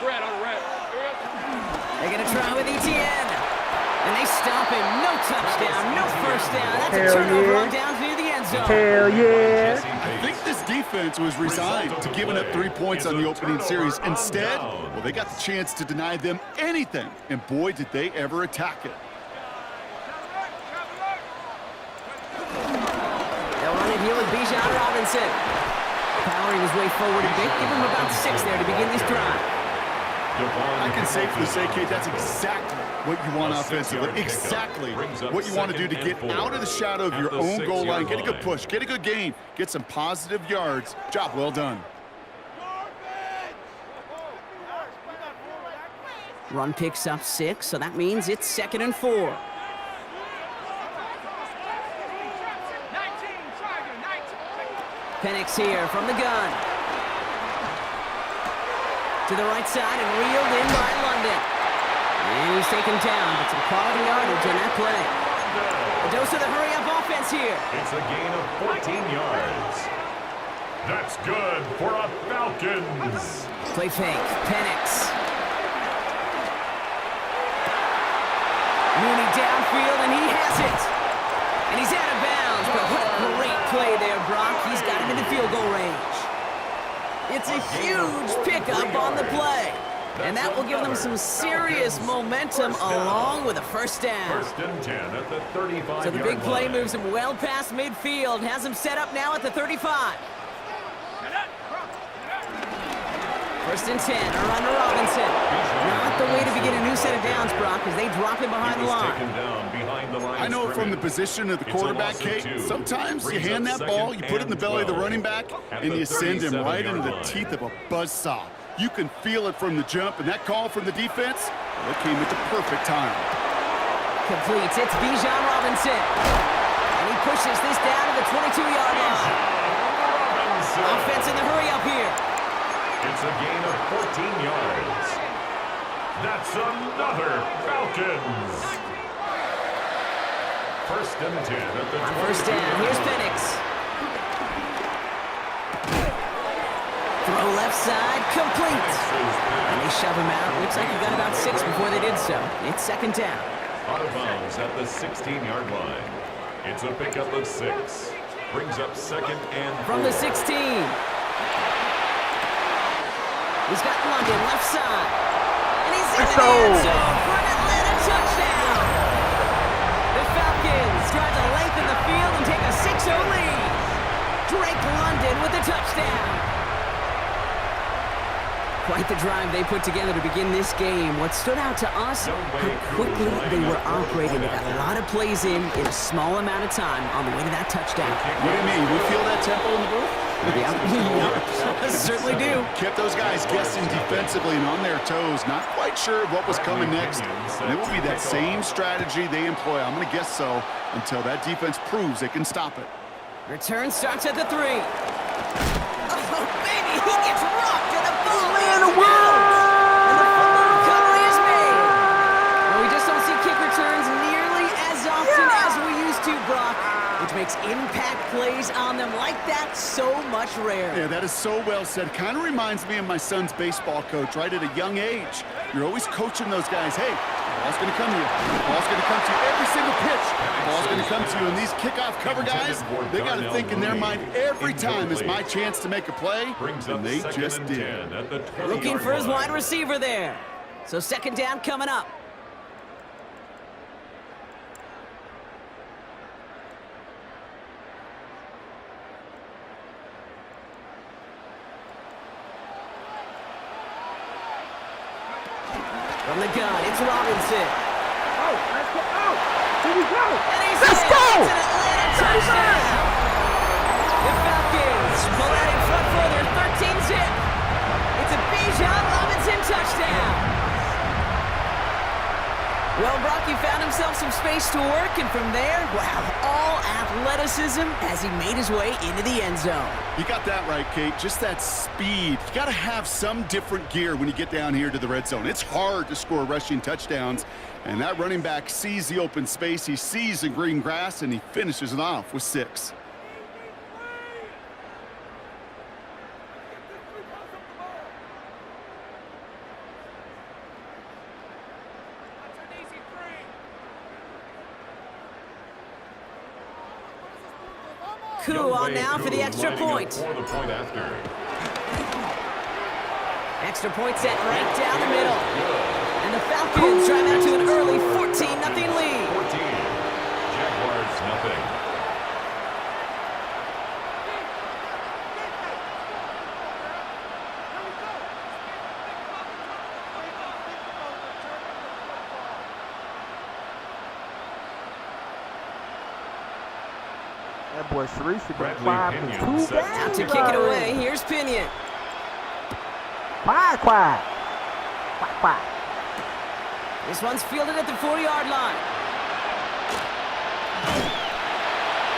Red on red. They're going to try with Etienne. And they stop him. No touchdown, no first down. That's a Hell turnover yeah. on downs near the end zone. Hell yeah. I think this defense was resigned to giving up 3 points on the opening series. Instead, well, they got the chance to deny them anything. And boy, did they ever attack it. They'll run it here with Bijan Robinson. Powering his way forward a bit. Give him about 6 there to begin this drive. I can safely say, Kate, that's exactly what you want offensively. Exactly what you want to do to get out of the shadow of your own goal line. Get a good push, get a good gain, get some positive yards. Job well done. Run picks up 6, so that means it's 2nd and 4. Penix here from the gun. To the right side and reeled in by London. And he's taken down, but some quality yardage on that play. A dose of the hurry-up offense here. It's a gain of 14 yards. That's good for a Falcons. Play fake, Penix. Mooney downfield, and he has it. And he's out of bounds, but what a great play there, Brock. He's got him into field goal range. It's a huge pickup on the play. And that will give them some serious momentum along with a first down. First and 10 at the 35-yard So the big play line. moves him well past midfield, has him set up now at the 35. First and 10, a run to Robinson. Not the way to begin a new set of downs, Brock, as they drop him behind the line. Taken down behind the line I know of from the scrimmage. position of the It's a quarterback, loss of Kate, 2. sometimes you Brings hand up that ball, second you put it in the and belly of the 12 running back, at and the you send him right into the 37-yard line. teeth of a buzzsaw. You can feel it from the jump, and that call from the defense, well, it came at the perfect time. Completes, it's Bijan Robinson. And he pushes this down to the 22-yard line. Robinson. Offense in the hurry-up here. It's a gain of 14 yards. That's another Falcons. First and 10 at the 22. First down, here's Penix. Throw left side, complete. And they shove him out. Looks like he got about 6 before they did so. It's 2nd down. Out of bounds at the 16-yard line. It's a pickup of 6. Brings up 2nd and 4. From the 16. He's got London left side. And he's in the end zone for an Atlanta touchdown. The Falcons try to lengthen the field and take a 6-0 lead. Drake London with the touchdown. Quite the drive they put together to begin this game. What stood out to us, how quickly they were operating. They got a lot of plays in a small amount of time on the way to that touchdown. What do you mean? We feel that tempo in the booth? Yeah, certainly do. Kept those guys guessing defensively and on their toes, not quite sure of what was coming next. And it will be that same strategy they employ, I'm going to guess so, until that defense proves they can stop it. Return starts at the 3. Oh, baby, he gets rocked and the ball lands out. And the football recovery is made. And we just don't see kick returns nearly as often as we used to, Brock, which makes impact plays on them like that so much rarer. Yeah, that is so well said. Kind of reminds me of my son's baseball coach, right at a young age. You're always coaching those guys, hey, the ball's going to come to you. The ball's going to come to you every single pitch. The ball's going to come to you. And these kickoff cover guys, they got to think in their mind every time is my chance to make a play, and they just did. Looking for his wide receiver there. So 2nd down coming up. From the gun, it's Robinson. Oh, let's go. Oh, here we go. And he's Let's in. go. It's an Atlanta touchdown. The Falcons pull out in front for their 13th zip. It's a Bijan Robinson touchdown. Well, Brocky found himself some space to work, and from there, wow, all athleticism as he made his way into the end zone. You got that right, Kate. Just that speed. You got to have some different gear when you get down here to the red zone. It's hard to score rushing touchdowns, and that running back sees the open space, he sees the green grass, and he finishes it off with 6. Coup on now for the extra point. For the point after. Extra point set right down the middle. And the Falcons drive out to an early 14-0 lead. 14. Jaguars, nothing. That boy Sharice been Bradley 5 Pinion for 2 set. games. Out to kick it away. Here's Pinion. Quiet. This one's fielded at the 40-yard line.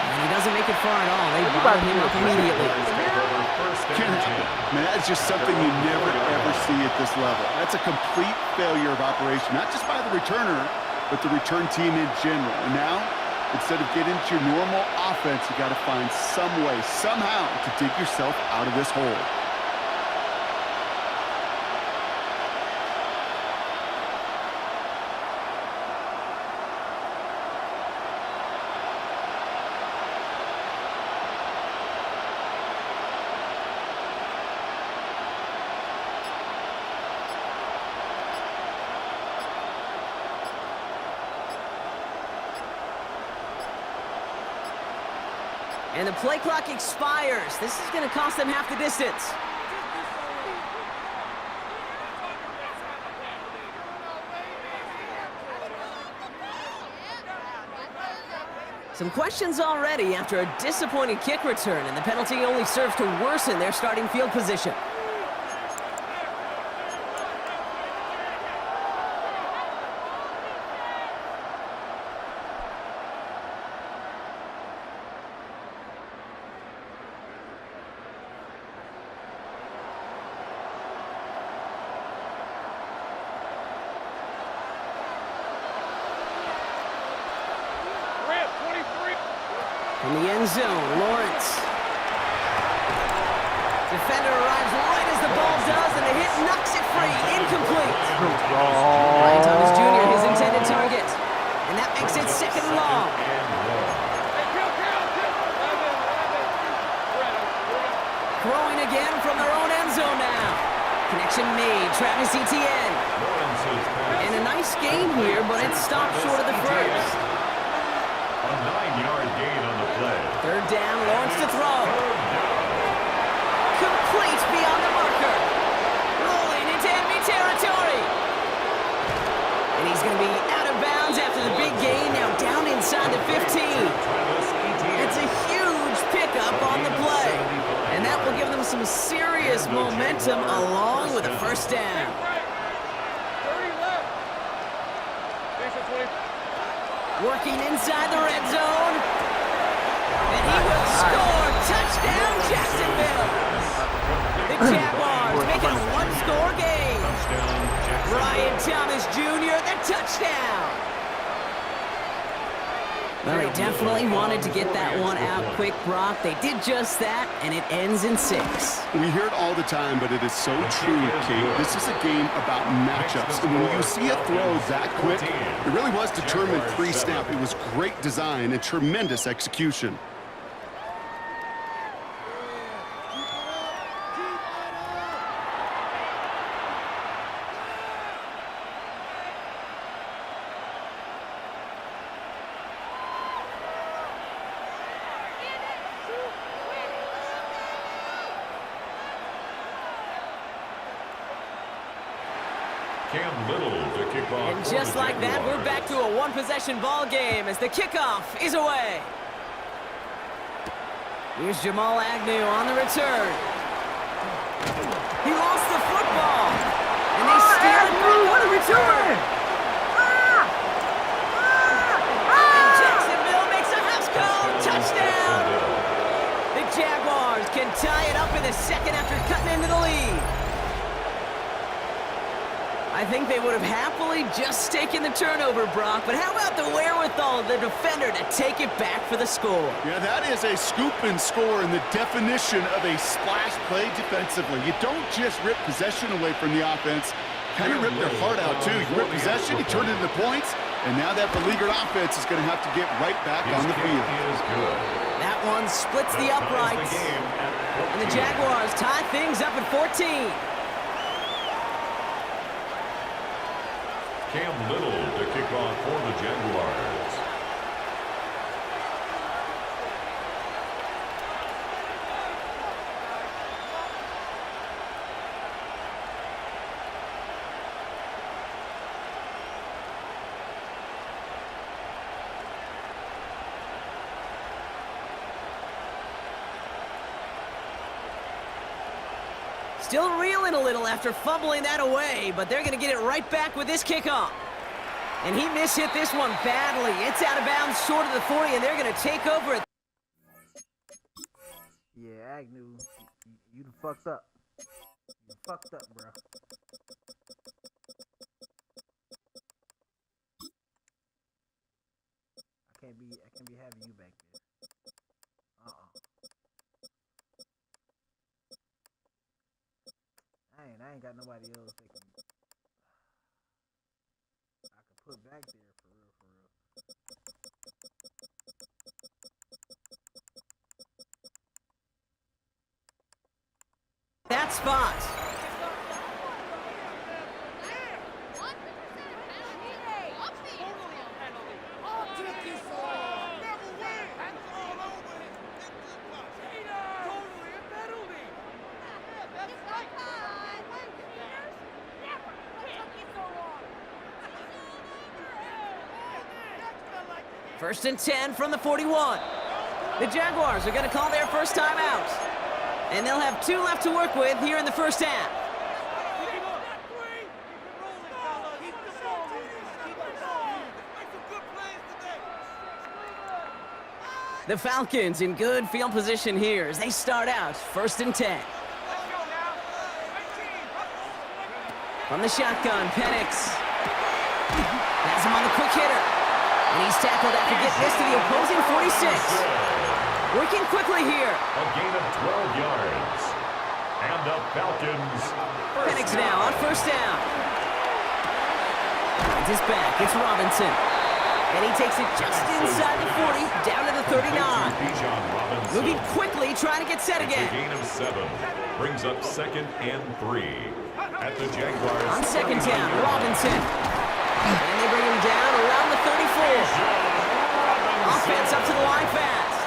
And he doesn't make it far at all. They bottom him up immediately. Man, that's just something you never, ever see at this level. That's a complete failure of operation, not just by the returner, but the return team in general. And now, instead of getting into your normal offense, you got to find some way, somehow, to dig yourself out of this hole. And the play clock expires. This is going to cost them half the distance. Some questions already after a disappointing kick return, and the penalty only serves to worsen their starting field position. From the end zone, Lawrence. Defender arrives right as the ball does, and the hit knocks it free. Incomplete. Ryan Thomas Jr., his intended target. And that makes it 2nd and long. Throwing again from their own end zone now. Connection made, Travis Etienne. And a nice gain here, but it stopped short of the first. A 9-yard gain on the play. 3rd down, Lawrence to throw. Complete beyond the marker. Rolling into enemy territory. And he's going to be out of bounds after the big gain, now down inside the 15. It's a huge pickup on the play. And that will give them some serious momentum along with a 1st down. 30 left. Working inside the red zone. And he will score. Touchdown, Jacksonville. The Jaguars make it a 1-score game. Ryan Thomas Jr., the touchdown. Well, they definitely wanted to get that one out quick, Brock. They did just that, and it ends in 6. We hear it all the time, but it is so true, Kate. This is a game about matchups. And when you see a throw that quick, it really was determined pre-snap. It was great design and tremendous execution. Cam Little to kick off. And just like that, we're back to a one-possession ball game as the kickoff is away. Here's Jamal Agnew on the return. He lost the football. And they steal it back on the return. And Jacksonville makes a house call. Touchdown. The Jaguars can tie it up in the second after cutting into the lead. I think they would have happily just taken the turnover, Brock, but how about the wherewithal of the defender to take it back for the score? Yeah, that is a scoop and score in the definition of a splash play defensively. You don't just rip possession away from the offense, kind of rip their heart out, too. You rip possession, you turn it into points, and now that beleaguered offense is going to have to get right back on the field. That one splits the uprights, and the Jaguars tie things up at 14. Cam Little to kick off for the Jaguars. Still reeling a little after fumbling that away, but they're going to get it right back with this kickoff. And he mishit this one badly. It's out of bounds short of the 40, and they're going to take over it. Yeah, Agnew, you done fucked up. You fucked up, bro. I can't be having you back there. I ain't got nobody else that can I can put back there for real, for real. That spot. First and 10 from the 41. The Jaguars are going to call their first time out. And they'll have 2 left to work with here in the first half. The Falcons in good field position here as they start out first and 10. From the shotgun, Penix has him on the quick hitter. And he's tackled after getting this to the opposing 46. Working quickly here. A gain of 12 yards. And the Falcons. Penix now on first down. It's his back. It's Robinson. And he takes it just inside the 40, down to the 39. Moving quickly, trying to get set again. A gain of 7. Brings up second and 3. At the Jaguars. On second down, Robinson. And they bring him down around the 34. Offense up to the line fast.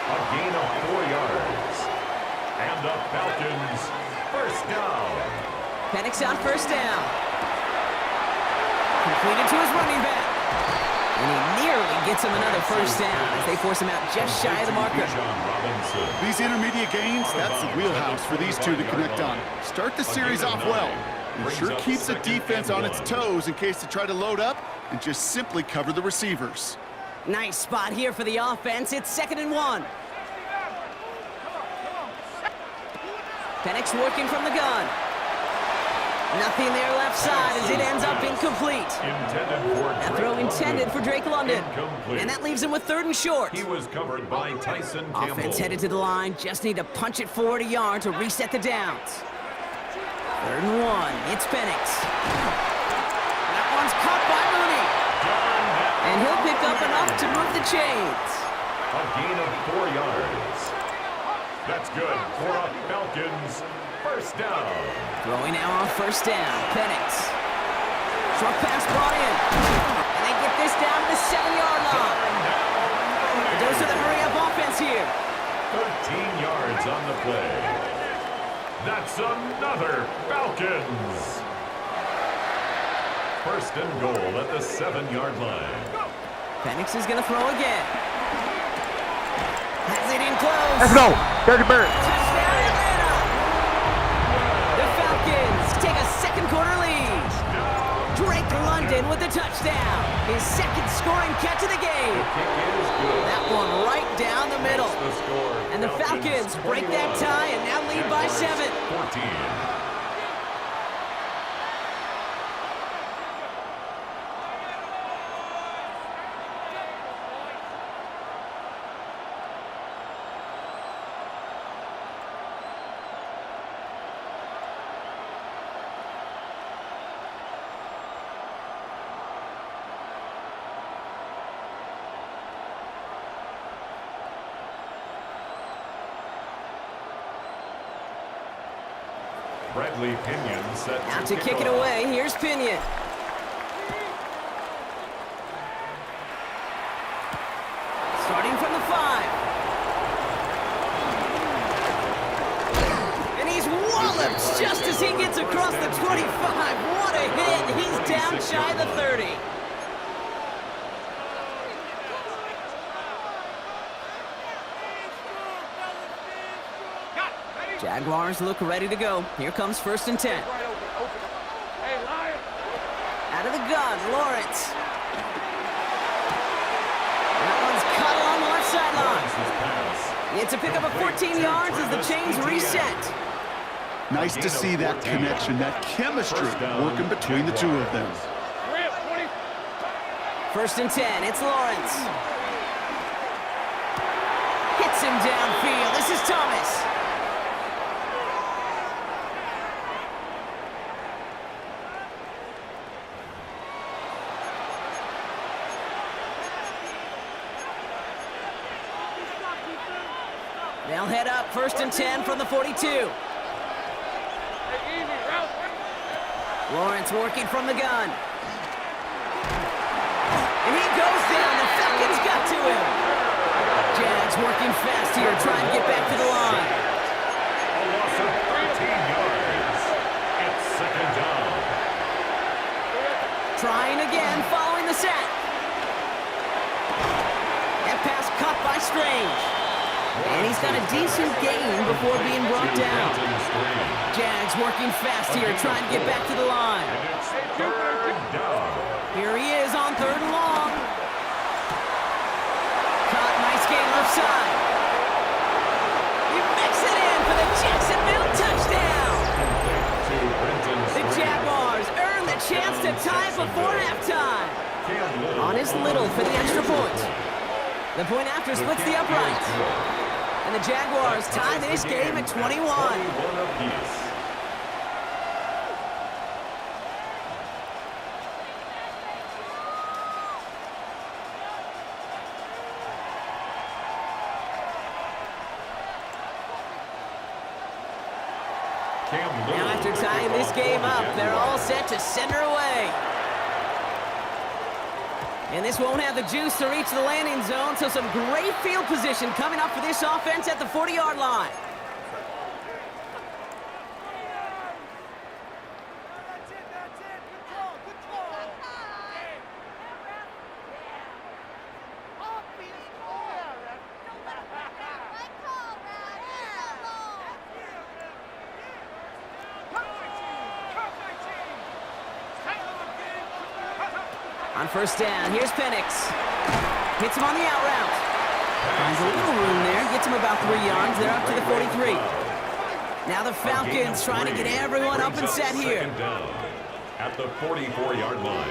A gain of 4 yards. And the Falcons first down. Penix on first down. Completed to his running back. And he nearly gets him another first down as they force him out just shy of the marker. These intermediate gains, that's the wheelhouse for these two to connect on. Start the series off well. It sure keeps the defense on its toes in case they try to load up and just simply cover the receivers. Nice spot here for the offense. It's second and 1. Penix working from the gun. Nothing there left side as it ends up incomplete. That throw intended for Drake London. And that leaves him with third and short. He was covered by Tyson Campbell. Offense headed to the line. Just need to punch it forward a yard to reset the downs. Third and 1. It's Penix. That one's caught by Mooney. And he'll pick up enough to move the chains. A gain of 4 yards. That's good for a Falcons first down. Throwing now on first down. Penix. Short pass brought in. And they get this down to the 7-yard line. Those are the hurry-up offense here. 13 yards on the play. That's another Falcons. First and goal at the 7-yard line. Penix is going to throw again. Has it in close. Let's go. Dirty Bird. Touchdown, Atlanta. The Falcons take a second quarter lead. Drake London with the touchdown. His second scoring catch of the game. The kick is good. That one right down the middle. The score, And the Falcons break that tie and now lead by 7. 14. Bradley Pinion set Now to kick it off. away, here's Pinion. Starting from the 5. And he's walloped just as he gets across the 25. What a hit. He's down shy of the 30. Jaguars look ready to go. Here comes 1st and 10. Out of the gun, Lawrence. That one's cut along the left sideline. It's a pickup of 14 yards as the chains reset. Nice to see that connection, that chemistry working between the two of them. 1st and 10, it's Lawrence. Hits him downfield. This is Thomas. They'll head up 1st and 10 from the 42. Lawrence working from the gun. And he goes down. The Falcons got to him. Jags working fast here, trying to get back to the line. A loss of 13 yards. It's 2nd down. Trying again, following the sack. That pass caught by Strange. And he's got a decent gain before being brought down. Jags working fast here, trying to get back to the line. And it's 3rd down. Here he is on 3rd and long. Caught, nice game left side. He makes it in for the Jacksonville touchdown. The Jaguars earn the chance to tie before halftime. On is Little for the extra point. The point after splits the uprights. And the Jaguars tie this game at 21. 21 apiece. Now after tying this game up, they're all set to send her away. And this won't have the juice to reach the landing zone, so some great field position coming up for this offense at the 40-yard line. On 1st down, here's Penix. Hits him on the out route. Finds a little room there, gets him about 3 yards. They're up to the 43. Now the Falcons trying to get everyone up and set here. 2nd down at the 44-yard line.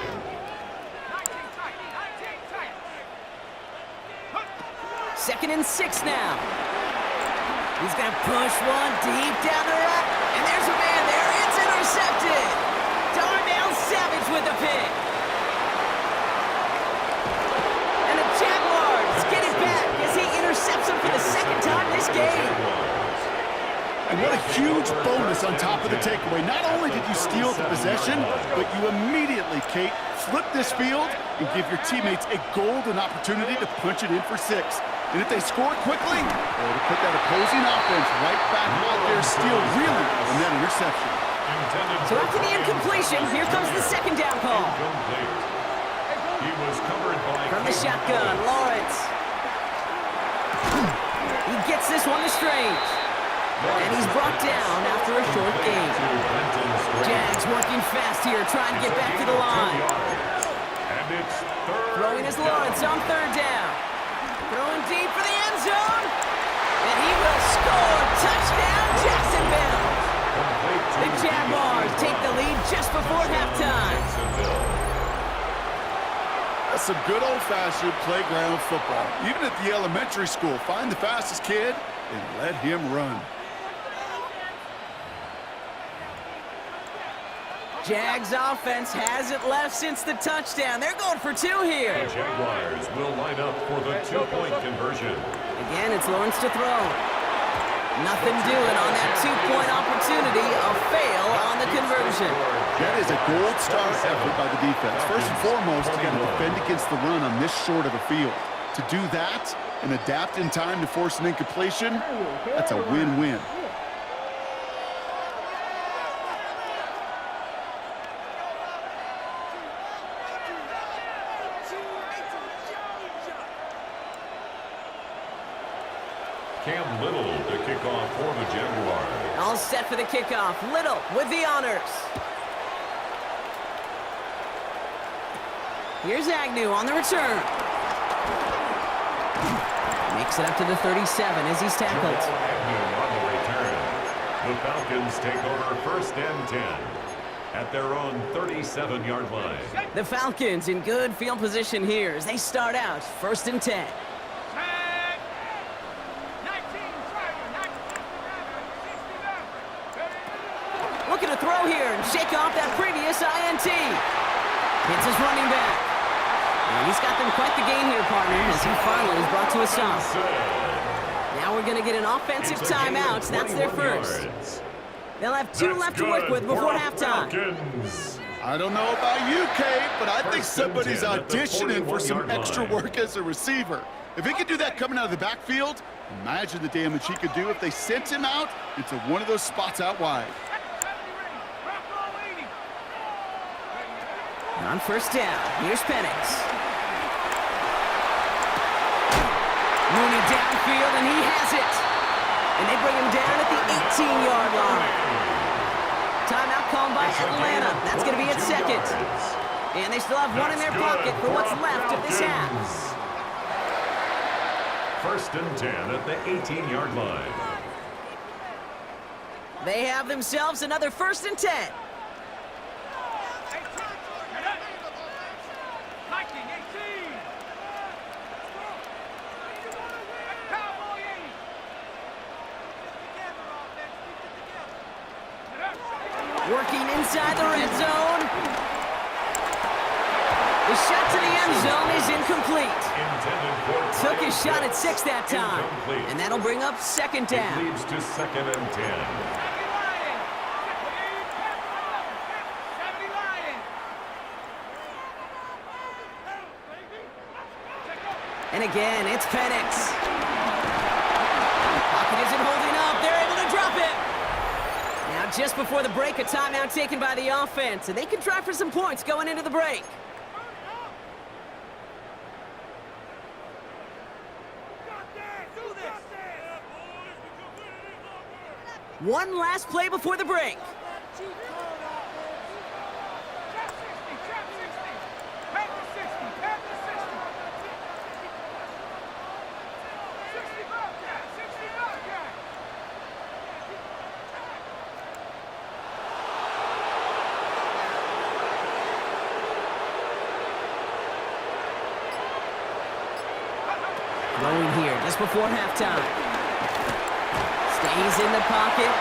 2nd and 6 now. He's going to push one deep down the right. And there's a man there. It's intercepted. Darnell Savage with the pick. And the Jaguars get it back as he intercepts him for the 2nd time this game. And what a huge bonus on top of the takeaway. Not only did you steal the possession, but you immediately, Kate, flip this field and give your teammates a golden opportunity to punch it in for 6. And if they score quickly, it'll put that opposing offense right back out there, steal really on that interception. Intended So after the incompletion, here comes the second down call. Incomplete. He was covered by From the shotgun, Lawrence. He gets this one to Strange. And he's brought down after a short gain. Jags working fast here, trying to get back to the line. And it's third. Throwing his Lawrence on third down. Throwing deep for the end zone. And he will score. Touchdown, Jacksonville. The Jaguars take the lead just before halftime. That's some good old-fashioned playground football. Even at the elementary school, find the fastest kid and let him run. Jags offense hasn't left since the touchdown. They're going for two here. The Jaguars will line up for the two-point conversion. Again, it's Lawrence to throw. Nothing doing on that two-point opportunity. A fail on the conversion. That is a gold star effort by the defense. First and foremost, you got to defend against the run on this short of a field. To do that and adapt in time to force an incompletion, that's a win-win. Cam Little to kick off for the Jaguars. All set for the kickoff. Little with the honors. Here's Agnew on the return. Makes it up to the 37 as he's tackled. Agnew on the return. The Falcons take over first and 10 at their own 37-yard line. The Falcons in good field position here as they start out first and 10. Looking to throw here and shake off that previous INT. Hits his running back. And he's got them quite the gain here, partner, as he finally is brought to a stop. Now we're going to get an offensive timeout. That's their first. They'll have two left to work with before halftime. I don't know about you, Kate, but I think somebody's auditioning for some extra work as a receiver. If he could do that coming out of the backfield, imagine the damage he could do if they sent him out into one of those spots out wide. On first down, here's Penix. Mooney downfield, and he has it. And they bring him down at the 18-yard line. Timeout called by Atlanta. That's going to be its second. And they still have one in their pocket for what's left of this half. First and 10 at the 18-yard line. They have themselves another first and 10. Working inside the red zone. The shot to the end zone is incomplete. Took his shot at 6 that time. And that'll bring up second down. It leads to second and 10. And again, it's Penix. Pocket isn't holding up. They're able to drop it. Now, just before the break, a timeout taken by the offense, and they can try for some points going into the break. One last play before the break. Throwing here just before halftime. Stays in the pocket.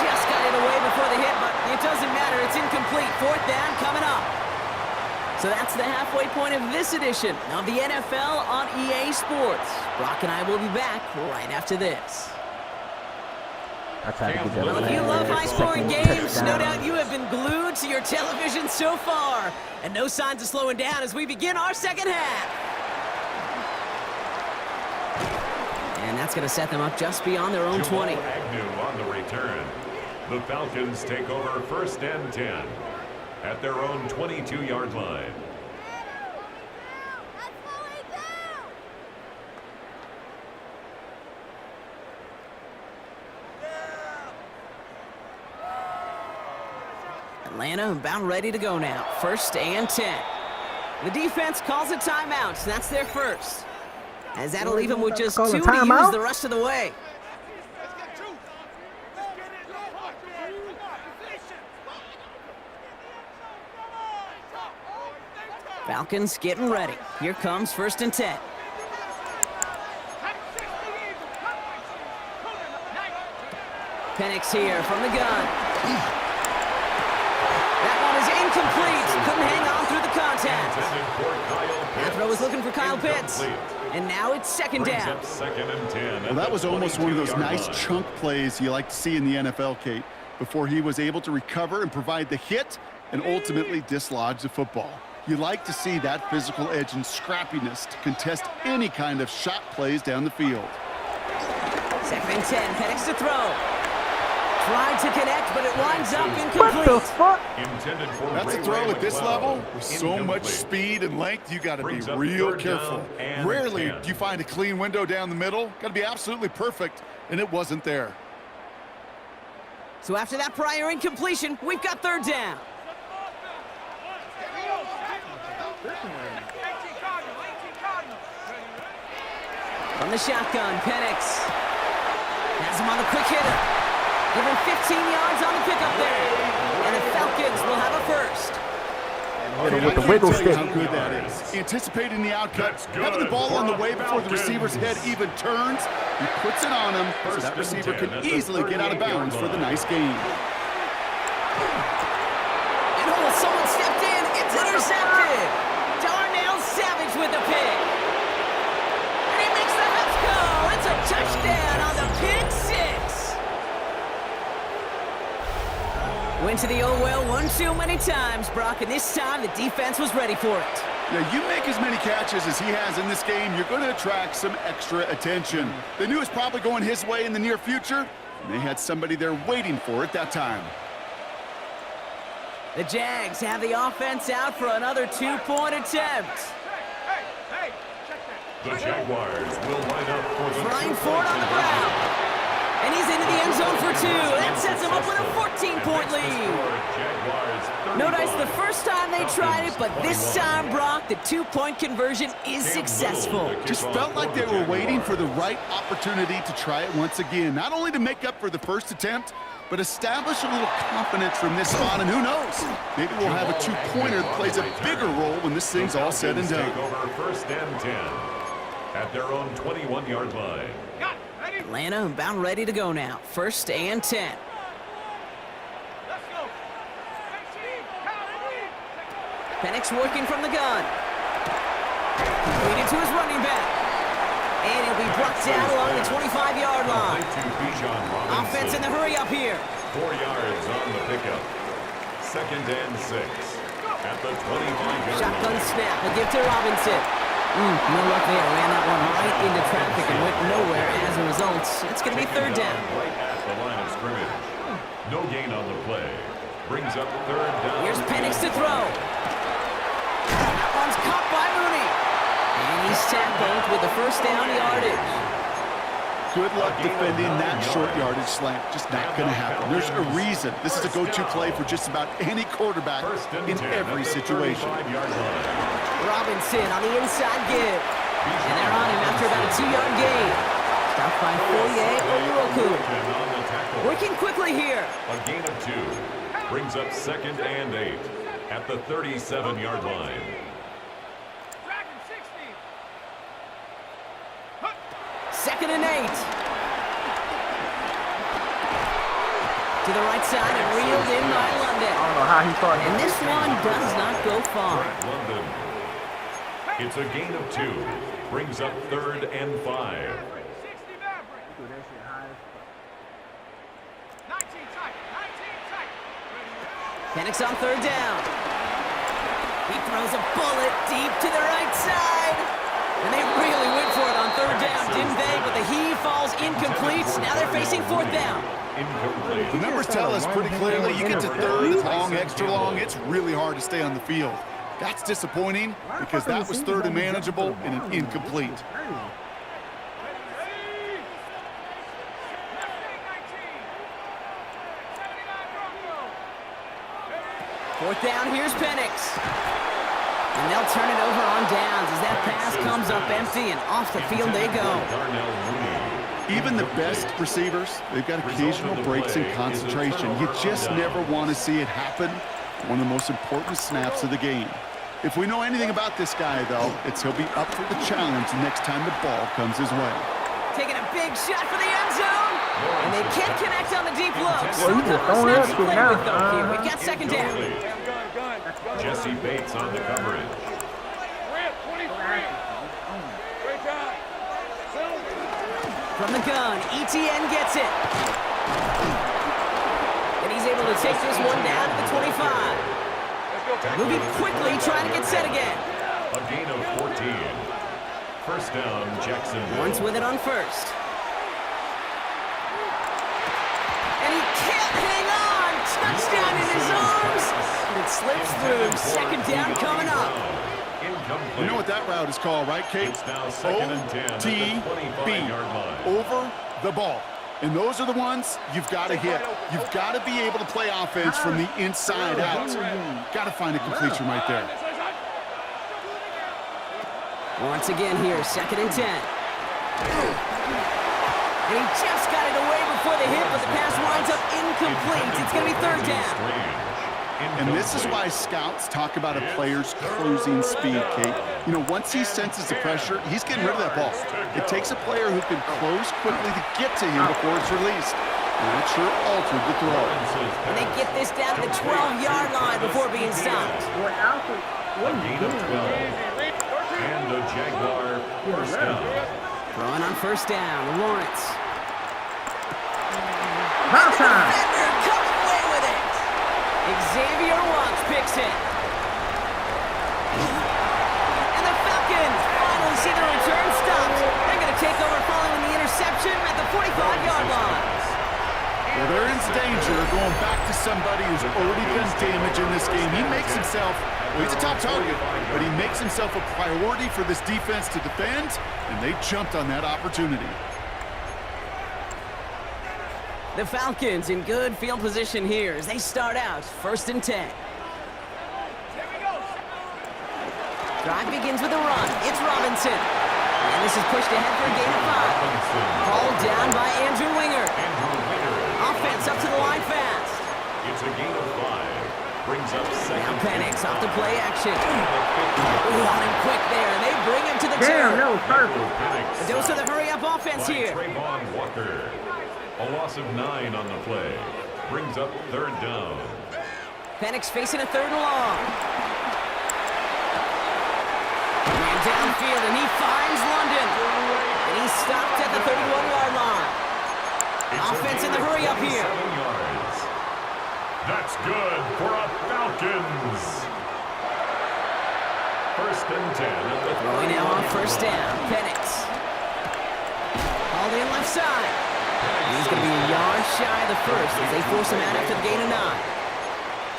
Just got it away before the hit, but it doesn't matter. It's incomplete. Fourth down coming up. So that's the halfway point of this edition of the NFL on EA Sports. Brock and I will be back right after this. Well, if you love high-scoring games, no doubt you have been glued to your television so far. And no signs of slowing down as we begin our second half. And that's going to set them up just beyond their own 20. Agnew on the return. The Falcons take over 1st and 10 at their own 22-yard line. Atlanta about ready to go now. 1st and 10. The defense calls a timeout, so that's their first. As that'll leave them with just 2 to use the rest of the way. Falcons getting ready. Here comes 1st and 10. Penix here from the gun. That one is incomplete. Couldn't hang on through the contact. That throw was looking for Kyle Pitts. And now it's 2nd down. 2nd and 10. Well, that was almost one of those nice chunk plays you like to see in the NFL, Kate, before he was able to recover and provide the hit and ultimately dislodge the football. You like to see that physical edge and scrappiness to contest any kind of shot plays down the field. 2nd and 10, Penix to throw. Tried to connect, but it winds up incomplete. What the fuck? Intended for That's a throw at this level. With so much speed and length, you got to be real careful. Rarely do you find a clean window down the middle. Got to be absolutely perfect, and it wasn't there. So after that prior incompletion, we've got 3rd down. From the shotgun, Penix has him on the quick hitter. Give him 15 yards on the pickup there. And the Falcons will have a first. With the wiggle stick. How good that is. Anticipating the outcut, having the ball on the way before the receiver's head even turns. He puts it on him so that receiver can easily get out of bounds for the nice gain. And oh, someone stepped in. It's intercepted. Darnell Savage with the pick. And he makes the Huffs go. It's a touchdown on the pick six. Went to the old well one too many times, Brock, and this time the defense was ready for it. Yeah, you make as many catches as he has in this game, you're going to attract some extra attention. They knew it was probably going his way in the near future, and they had somebody there waiting for it that time. The Jags have the offense out for another 2-point attempt. The Jaguars will line up for the Flying forward on the ground. And he's into the end zone for 2. That sets him up with a 14-point lead. No dice the first time they tried it, but this time, Brock, the 2-point conversion is successful. Just felt like they were waiting for the right opportunity to try it once again. Not only to make up for the first attempt, but establish a little confidence from this spot. And who knows, maybe we'll have a 2-pointer that plays a bigger role when this thing's all said and done. Take over 1st and 10 at their own 21-yard line. Atlanta about ready to go now. 1st and 10. Penix working from the gun. Completed to his running back. And he'll be brought down along the 25-yard line. Offense in the hurry up here. 4 yards on the pickup. 2nd and 6 at the 25-yard Shotgun line. snap. A give to Robinson. No luck there. Ran that one right into traffic and went nowhere as a result. It's going to be 3rd down. Right at the line of scrimmage. No gain on the play. Brings up 3rd down. Here's Penix to throw. That one's caught by Mooney. And he's tackled with the 1st down yardage. Good luck defending that short yardage slant. Just not going to happen. There's a reason. This is a go-to play for just about any quarterback in every situation. Robinson on the inside give. And they're on him after about a 2-yard gain. Stopped by Foye Oluoku. Working quickly here. A gain of 2. Brings up 2nd and 8 at the 37-yard line. 2nd and 8. To the right side and reeled in by London. I don't know how he thought. And this one does not go far. London. It's a gain of 2. Brings up 3rd and 5. Penix on 3rd down. He throws a bullet deep to the right side. And they really went for it on 3rd down, didn't they? But the heave falls incomplete. Now they're facing 4th down. Incomplete. The numbers tell us pretty clearly, you get to third, it's long, extra long, it's really hard to stay on the field. That's disappointing because that was third and manageable and an incomplete. Fourth down, here's Penix. And they'll turn it over on downs as that pass comes up empty and off the field they go. Even the best receivers, they've got occasional breaks in concentration. You just never want to see it happen. One of the most important snaps of the game. If we know anything about this guy, though, it's he'll be up for the challenge next time the ball comes his way. Taking a big shot for the end zone. And they can't connect on the deep look. So Well, you just throwing that shit now. We've got second down. Jesse Bates on the coverage. From the gun, ETN gets it. And he's able to take this one down to the 25. Moving quickly, trying to get set again. A gain of 14. First down, Jacksonville. Lawrence with it on first. And he can't hang on. Touchdown in his arms. And it slips through. Second down coming up. Incomplete. You know what that route is called, right, Kate? It's now second and 10 at the OTB, 25-yard line. over the ball. And those are the ones you've got to hit. You've got to be able to play offense from the inside out. Got to find a completion right there. Once again here, second and 10. And he just got it away before the hit, but the pass winds up incomplete. It's going to be third down. And this is why scouts talk about a player's closing speed, Kate. You know, once he senses the pressure, he's getting rid of that ball. It takes a player who can close quickly to get to him before it's released. And that sure altered the throw. And they get this down to the 12-yard line before being stopped. A gain of 12. And a Jaguar first down. Throwing on first down, Lawrence. Defender comes away with it. Xavier Watts picks it. And the Falcons finally see their return stopped. They're going to take over following the interception at the 45-yard line. Well, they're in danger of going back to somebody who's already done damage in this game. He makes himself, well, he's a top target, but he makes himself a priority for this defense to defend, and they jumped on that opportunity. The Falcons in good field position here as they start out first and 10. Drive begins with a run. It's Robinson. And this is pushed ahead for a gain of 5. Called down by Andrew Winger. Offense up to the line fast. It's a gain of 5. Brings up second. Now Penix off the play action. On him quick there, and they bring him to the 2. Damn, that was perfect. A dose of the hurry-up offense here. Trayvon Walker. A loss of 9 on the play. Brings up third down. Penix facing a third and long. Ran downfield, and he finds London. And he's stopped at the 31-yard line. Offense in the hurry-up here. 7 yards. That's good for a Falcons. First and 10 at the Throwing now on first down. Penix. All in left side. And he's going to be a yard shy of the first as they force him out after the gain of 9.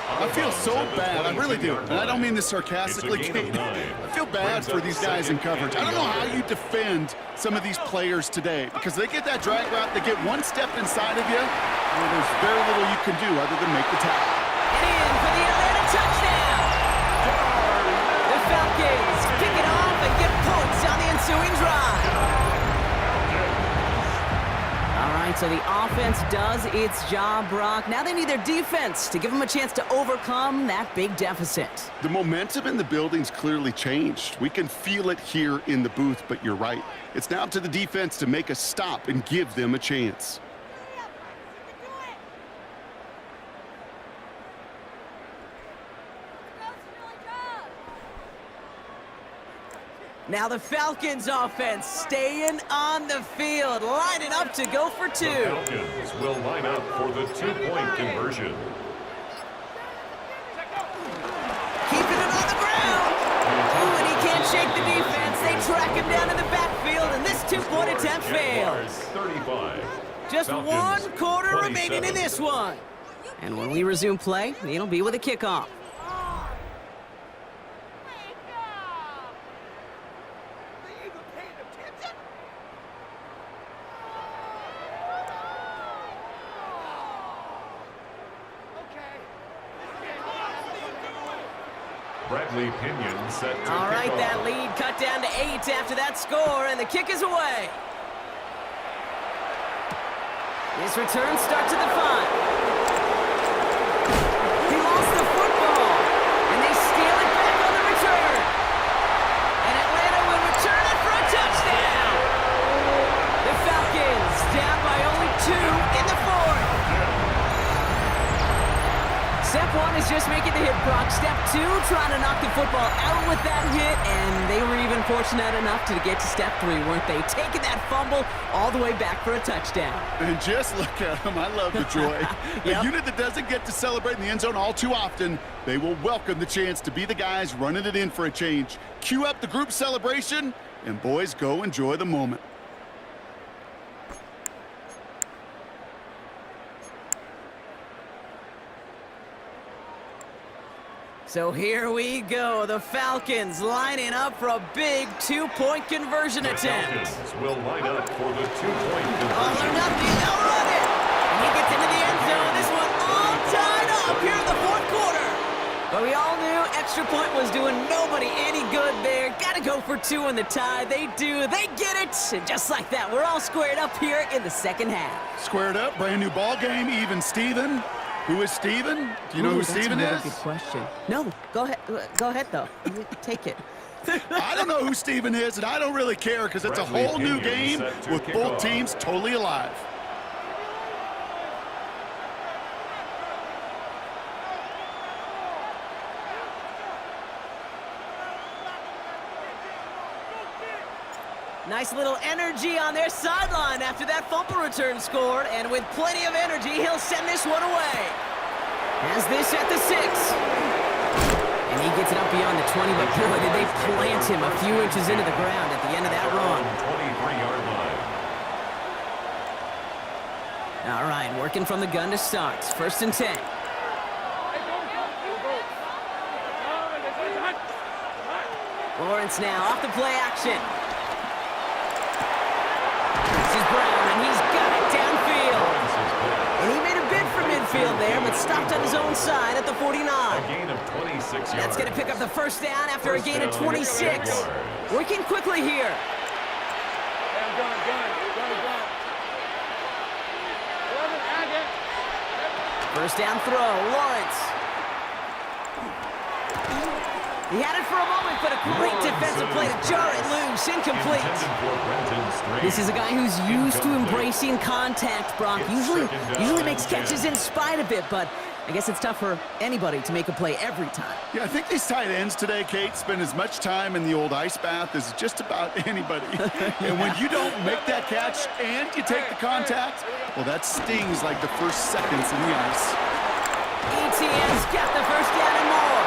I feel so bad, I really do. And I don't mean this sarcastically, Kate. I feel bad for these guys in coverage. I don't know how you defend some of these players today because they get that drag route, they get one step inside of you, and there's very little you can do other than make the tackle. And in for the Atlanta touchdown. The Falcons pick it off and get points on the ensuing drive. All right, so the offense does its job, Brock. Now they need their defense to give them a chance to overcome that big deficit. The momentum in the building's clearly changed. We can feel it here in the booth, but you're right. It's now up to the defense to make a stop and give them a chance. Now the Falcons offense staying on the field, lining up to go for 2. The Falcons will line up for the 2-point conversion. Keeping it on the ground. Ooh, and he can't shake the defense. They track him down in the backfield, and this 2-point attempt fails. 35. Just Falcons, one quarter 27. remaining in this one. And when we resume play, it'll be with a kickoff. Bradley Pinion set to All right, kick off. that lead cut down to 8 after that score, and the kick is away. This return starts at the 5. He lost the football, and they steal it back on the return. And Atlanta will return it for a touchdown. The Falcons down by only 2 in the 4th. Step 1 is just making the hit, Brock. Step 2, trying to knock the football out with that hit, and they were even fortunate enough to get to step 3, weren't they? Taking that fumble all the way back for a touchdown. And just look at them. I love the joy. Yep. A unit that doesn't get to celebrate in the end zone all too often, they will welcome the chance to be the guys running it in for a change. Cue up the group celebration, and boys, go enjoy the moment. So here we go. The Falcons lining up for a big 2-point conversion The attempt. Falcons will line up for the 2-point All conversion. or nothing, they'll run it. And he gets into the end zone. This one all tied up here in the 4th quarter. But we all knew extra point was doing nobody any good there. Got to go for 2 in the tie. They do. They get it. And just like that, we're all squared up here in the 2nd half. Squared up, brand new ball game, even Steven. Who is Steven? Do you know who Steven That's is? a good question. No, go ahead. Go ahead, though. Take it. I don't know who Steven is, and I don't really care because it's a Bradley whole new Pinion game set to with kick both off. teams totally alive. Nice little energy on their sideline after that fumble return scored, and with plenty of energy, he'll send this one away. Has this at the 6. And he gets it up beyond the 20, but boy, did they plant him a few inches into the ground at the end of that run. 23-yard line. All right, working from the gun to start. 1st and 10. Lawrence now off the play action. This is Brown, and he's got it downfield. And he made a bid for midfield there, but stopped on his own side at the 49. A gain of 26 yards. That's going to pick up the 1st down after a gain of 26. yards. Working quickly here. First down throw, Lawrence. He had it for a moment, but a great defensive play to jar it loose. Incomplete. Intended for Brenton Strange. This is a guy who's used to Incomplete. embracing contact, Brock. It's Usually second down makes and 10. catches in spite of it, but I guess it's tough for anybody to make a play every time. Yeah, I think these tight ends today, Kate, spend as much time in the old ice bath as just about anybody. And when you don't make that catch and you take the contact, well, that stings like the first seconds in the ice. ETN's got the 1st down and more.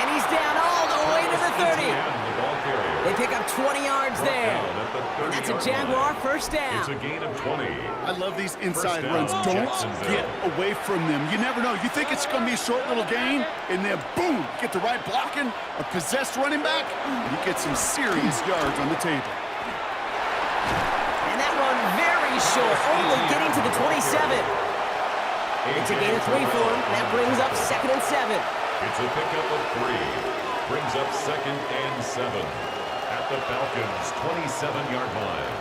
And he's down all the way to the 30. The ball carrier. They pick up 20 yards Brought there. down at the And that's a 30-yard Jaguar line. 1st down. It's a gain of 20. I love these inside First down, runs. Don't Jacksonville. get away from them. You never know. You think it's going to be a short little gain, and then boom, get the right blocking, a possessed running back, and you get some serious yards on the table. And that run very short, only getting to the 27. It's a gain of 3 for him. That brings up 2nd and 7. It's a pickup of 3. Brings up 2nd and 7 at the Falcons' 27-yard line.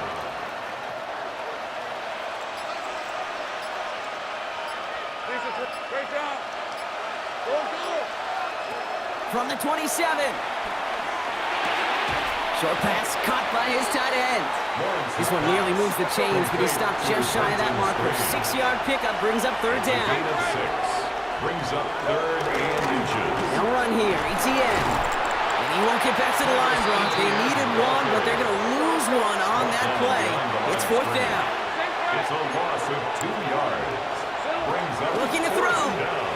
Great job. Go, go. From the 27. Short pass caught by his tight end. This one nearly moves the chains, but he stopped just shy of that marker. 6-yard pickup brings up 3rd Gain down. of 6. Brings up 3rd and inches. Now run here, ETN. And he won't get back to the line, Brock. They needed one, but they're going to lose one on that play. It's 4th down. It's a loss of 2 yards. Brings up Looking to throw. 4th down.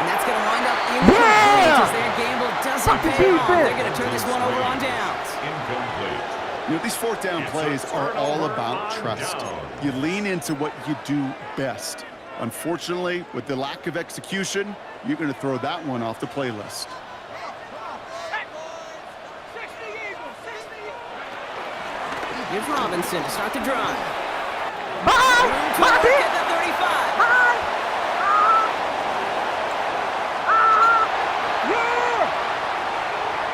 And that's going to wind up incomplete as their gamble doesn't Fucking pay off. defense. They're going to turn this one over on downs. Incomplete. You know, these fourth down plays are all about trust. You lean into what you do best. Unfortunately, with the lack of execution, you're going to throw that one off the playlist. Here's Robinson to start the drive. Bye! To Bye! work at the 35. Bye! Yeah!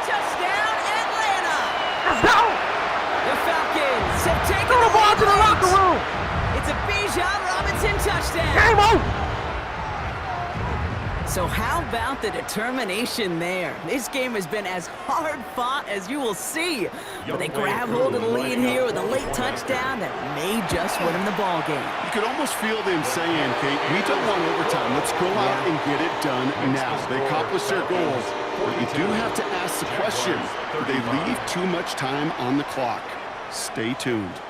Touchdown, Atlanta. Let's go! The Falcons have taken Throw the ball to the lead. locker room! It's a Bijan Robinson touchdown. Game over! So how about the determination there? This game has been as hard fought as you will see. But they grab hold of the lead here with a late touchdown that may just win them the ball game. You could almost feel them saying, Kate, we don't want overtime. Let's go out and get it done now. They accomplished their goals. But you do have to ask the question, do they leave too much time on the clock? Stay tuned.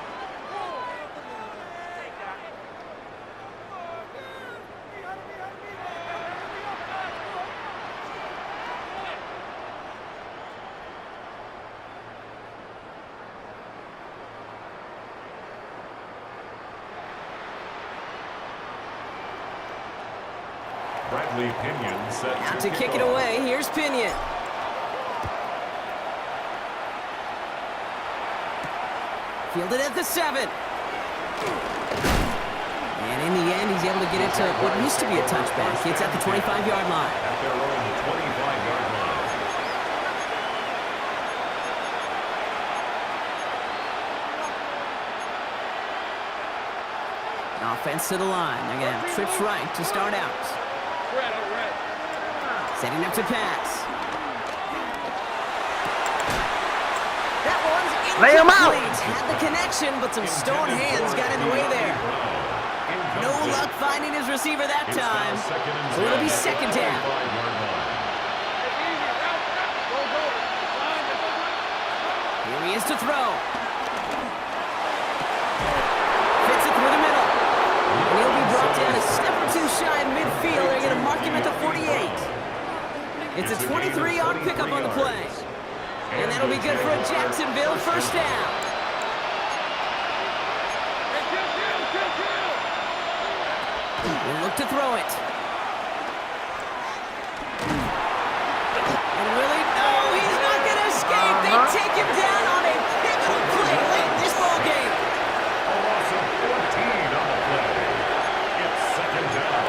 Bradley Pinion set Out to kick it away. Here's Pinion. Fielded at the 7. And in the end, he's able to get it to what used to be a touchback. It's at the 25-yard line. At their own 25-yard line. Offense to the line. They're going to have trips right to start out. Setting up to pass. That one's incomplete. Lay 'em out. Had the connection, but some stone hands got in the way there. No luck finding his receiver that time. So it'll be second down. Here he is to throw. Fits it through the middle. And he'll be brought down a step or two shy of midfield. They're going to mark him at the 48. It's a 23-yard pickup on the play. And that'll be good for a Jacksonville first down. We'll look to throw it. And really, no, he's not going to escape. They take him down on a pivotal play late in this ball game. A loss of 14 on the play. It's second down.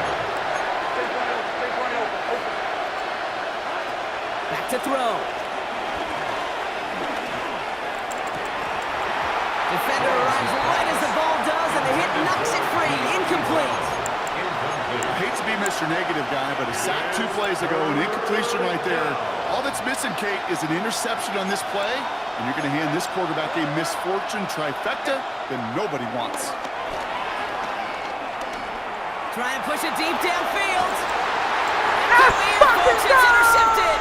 Back to throw. Defender arrives right as the ball does, and the hit knocks it free. Incomplete. I hate to be Mr. Negative guy, but a sack 2 plays ago, an incompletion right there. All that's missing, Kate, is an interception on this play, and you're going to hand this quarterback a misfortune trifecta that nobody wants. Trying to push it deep downfield. It's intercepted.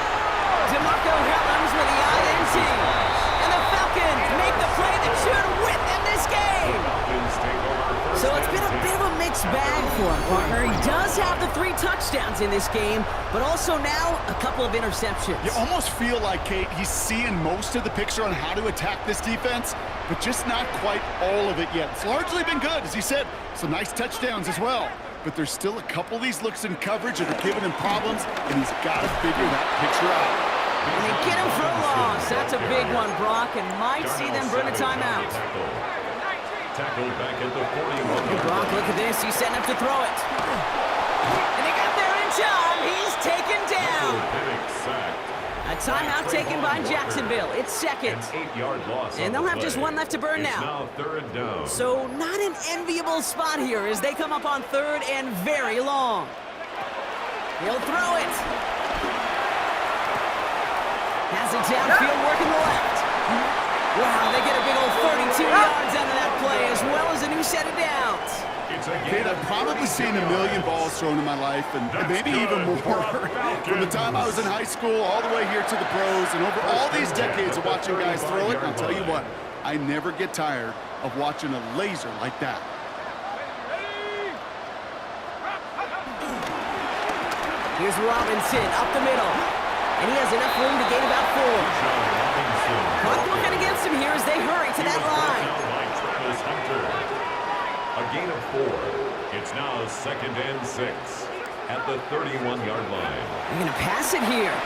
DeMarco Hellams with the INT. And the Falcons make the play that should win them this game. So it's been a bit of a mixed bag for him, partner. He does have the 3 touchdowns in this game, but also now a couple of interceptions. You almost feel like, Kate, he's seeing most of the picture on how to attack this defense, but just not quite all of it yet. It's largely been good, as he said, some nice touchdowns as well. But there's still a couple of these looks in coverage that are giving him problems, and he's got to figure that picture out. And they get him for a loss. That's a big one, Brock, and might see them burn a timeout. Tackled back at the 41. Brock, look at this. He's setting up to throw it. And he got there in time. He's taken down. A timeout taken by Jacksonville. It's second. An 8-yard loss. And they'll have just one left to burn now. Now third down. So not an enviable spot here as they come up on third and very long. He'll throw it. Has it downfield working the left. Wow, they get a big old 32 yards out of that play as well as a new set of downs. Kate, I've probably seen a million balls thrown in my life, and maybe even more. From the time I was in high school all the way here to the pros, and over all these decades of watching guys throw it, I'll tell you what, I never get tired of watching a laser like that. Here's Robinson up the middle, and he has enough room to gain about 4. Clock working against him here as they hurry to that 4. It's now 2nd and 6 at the 31-yard line. They're going to pass it here.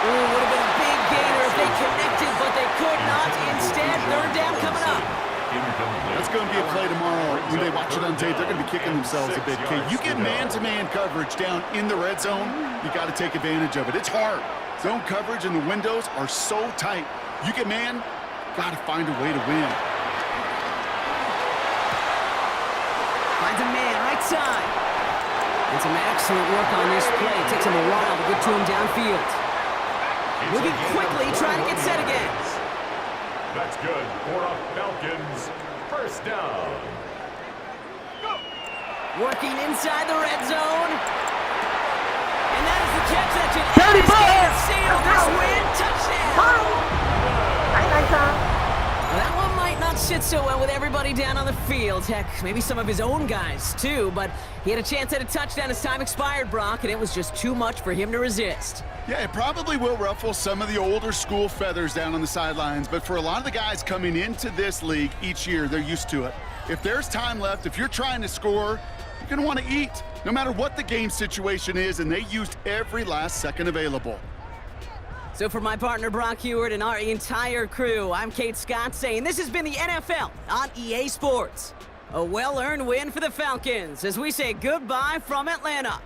Ooh, would have been a big gainer if they connected, but they could not. Instead, 3rd down coming up. That's going to be a play tomorrow. When they watch it on tape, they're going to be kicking themselves a bit. Okay, you get man-to-man coverage down in the red zone, you got to take advantage of it. It's hard. Zone coverage and the windows are so tight. You get man, got to find a way to win. Finds a man, right side. And some excellent work on this play. It takes him a while to get to him downfield. Moving quickly, trying to get set again. That's good for a Falcons 1st down. Working inside the red zone. And that is the catch that should Dirty end this game ball! and seal this win. Touchdown! Night time. Well, that one might not sit so well with everybody down on the field. Heck, maybe some of his own guys, too. But he had a chance at a touchdown as time expired, Brock, and it was just too much for him to resist. Yeah, it probably will ruffle some of the older school feathers down on the sidelines, but for a lot of the guys coming into this league each year, they're used to it. If there's time left, if you're trying to score, you're going to want to eat, no matter what the game situation is, and they used every last second available. So for my partner Brock Heward and our entire crew, I'm Kate Scott saying this has been the NFL on EA Sports. A well-earned win for the Falcons as we say goodbye from Atlanta.